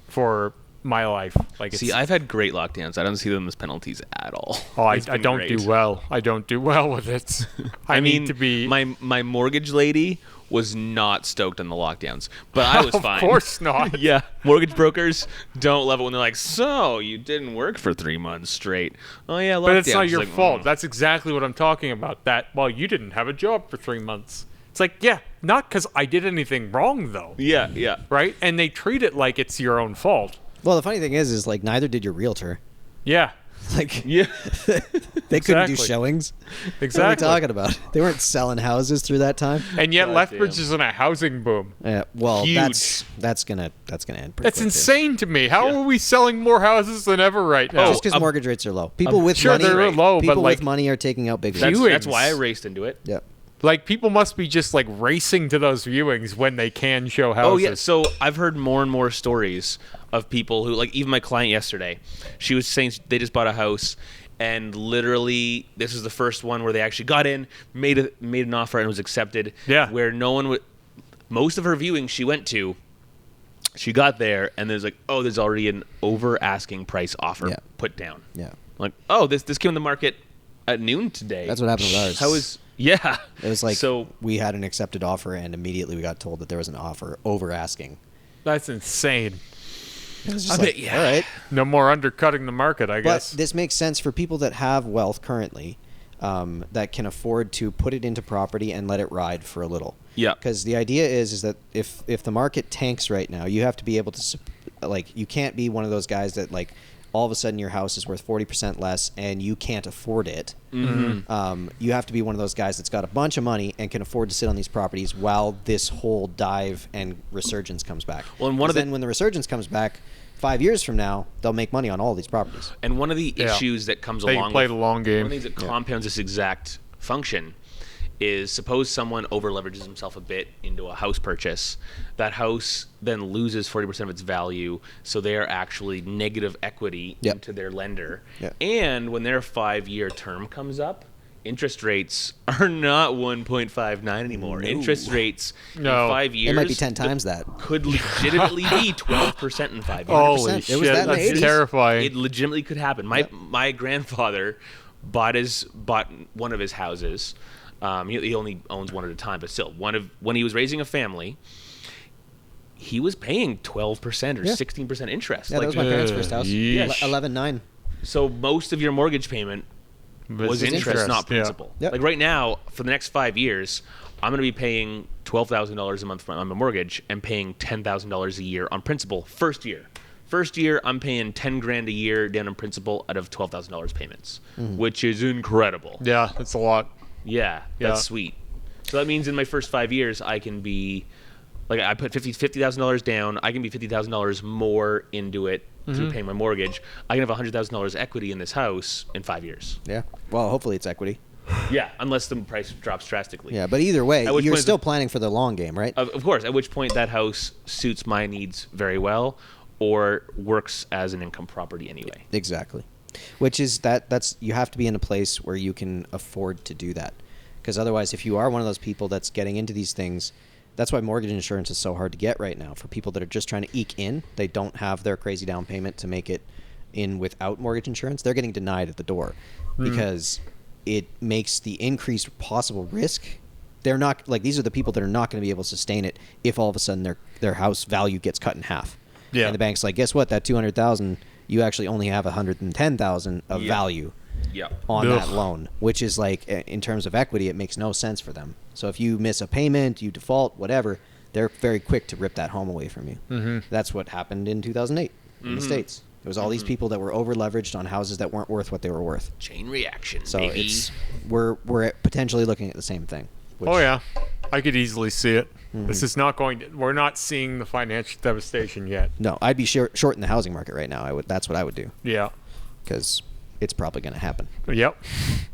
for my life. Like, See, I've had great lockdowns. I don't see them as penalties at all. I It's been don't great. do well. I don't do well with it. I mean, need to be. my mortgage lady was not stoked on the lockdowns, but I was fine. Of course not. Yeah, mortgage brokers don't love it when they're like, "So you didn't work for 3 months straight." Oh yeah, But it's not lockdowns. your Like, fault. mm. That's exactly what I'm talking about. That, well, you didn't have a job for 3 months. It's like, yeah, not because I did anything wrong, though. Yeah, yeah. Right? And they treat it like it's your own fault. Well, the funny thing is like neither did your realtor. Yeah, Like, Yeah. they couldn't do Exactly. showings. exactly. What are we talking about? They weren't selling houses through that time. And yet God Lethbridge damn. is in a housing boom. Yeah, well, Huge. that's gonna end. Pretty That's quick, insane to me. How Yeah. are we selling more houses than ever right now? Just because mortgage rates are low. People with sure, money, they're low, but, people like, with money are taking out big That's, loans. that's Viewings. why I raced into it. Yeah. Like, people must be just like racing to those viewings when they can show houses. Oh yeah, so I've heard more and more stories of people who, like, even my client yesterday, she was saying they just bought a house, and literally this was the first one where they actually got in, made an offer, and was accepted. Yeah. Where no one would. most of her viewings she went to, she got there and there's like, oh, there's already an over asking price offer put down. Yeah. Like, oh, this came on the market at noon today. That's what happened with ours. It was like, so we had an accepted offer and immediately we got told that there was an offer over asking. That's insane. It was just like, all right. No more undercutting the market, I guess. But this makes sense for people that have wealth currently, that can afford to put it into property and let it ride for a little. Yeah. Because the idea is that if the market tanks right now, you have to be able to, like, you can't be one of those guys that, like, all of a sudden your house is worth 40% less and you can't afford it. Mm-hmm. You have to be one of those guys that's got a bunch of money and can afford to sit on these properties while this whole dive and resurgence comes back. Well, and then when the resurgence comes back, 5 years from now, they'll make money on all these properties. And one of the issues that comes along play the long game. One of the things that compounds this exact function is, suppose someone over leverages himself a bit into a house purchase. That house then loses 40% of its value, so they are actually negative equity into their lender. And when their 5-year term comes up, interest rates are not 1.59 anymore. No. Interest rates in 5 years, it might be 10 times that. Could legitimately be 12% in 5 years. Holy shit, it was that in the that's 80s. terrifying. It legitimately could happen. My grandfather bought one of his houses. He only owns one at a time, but still, when he was raising a family, he was paying 12% or 16% interest. Yeah, that was my parents' first house. Yeah. 11.9. So most of your mortgage payment was interest, not principal. Yep. Like right now, for the next 5 years, I'm going to be paying $12,000 a month on my mortgage and paying $10,000 a year on principal. First year, I'm paying $10,000 a year down on principal out of $12,000 payments, which is incredible. Yeah, that's a lot. Yeah, that's sweet. So that means in my first 5 years, I can be, like, I put $50,000 down. I can be $50,000 more into it through paying my mortgage. I can have $100,000 equity in this house in 5 years. Yeah. Well, hopefully it's equity. Yeah, unless the price drops drastically. Yeah, but either way, At which you're point still planning for the long game, right? Of course, at which point that house suits my needs very well or works as an income property anyway. Exactly. Which is that's you have to be in a place where you can afford to do that. Because otherwise, if you are one of those people that's getting into these things, that's why mortgage insurance is so hard to get right now. For people that are just trying to eke in, they don't have their crazy down payment to make it in without mortgage insurance. They're getting denied at the door because it makes the increased possible risk. They're not, like, these are the people that are not going to be able to sustain it if all of a sudden their house value gets cut in half. Yeah. And the bank's like, guess what? That $200,000, you actually only have $110,000 of value on that loan, which is like, in terms of equity, it makes no sense for them. So if you miss a payment, you default, whatever, they're very quick to rip that home away from you. That's what happened in 2008 in the States. There was all these people that were over leveraged on houses that weren't worth what they were worth. Chain reaction. So baby. we're potentially looking at the same thing. Oh yeah, I could easily see it. This is not going to. We're not seeing the financial devastation yet. No, I'd be short in the housing market right now. That's what I would do. Yeah, because it's probably going to happen. Yep.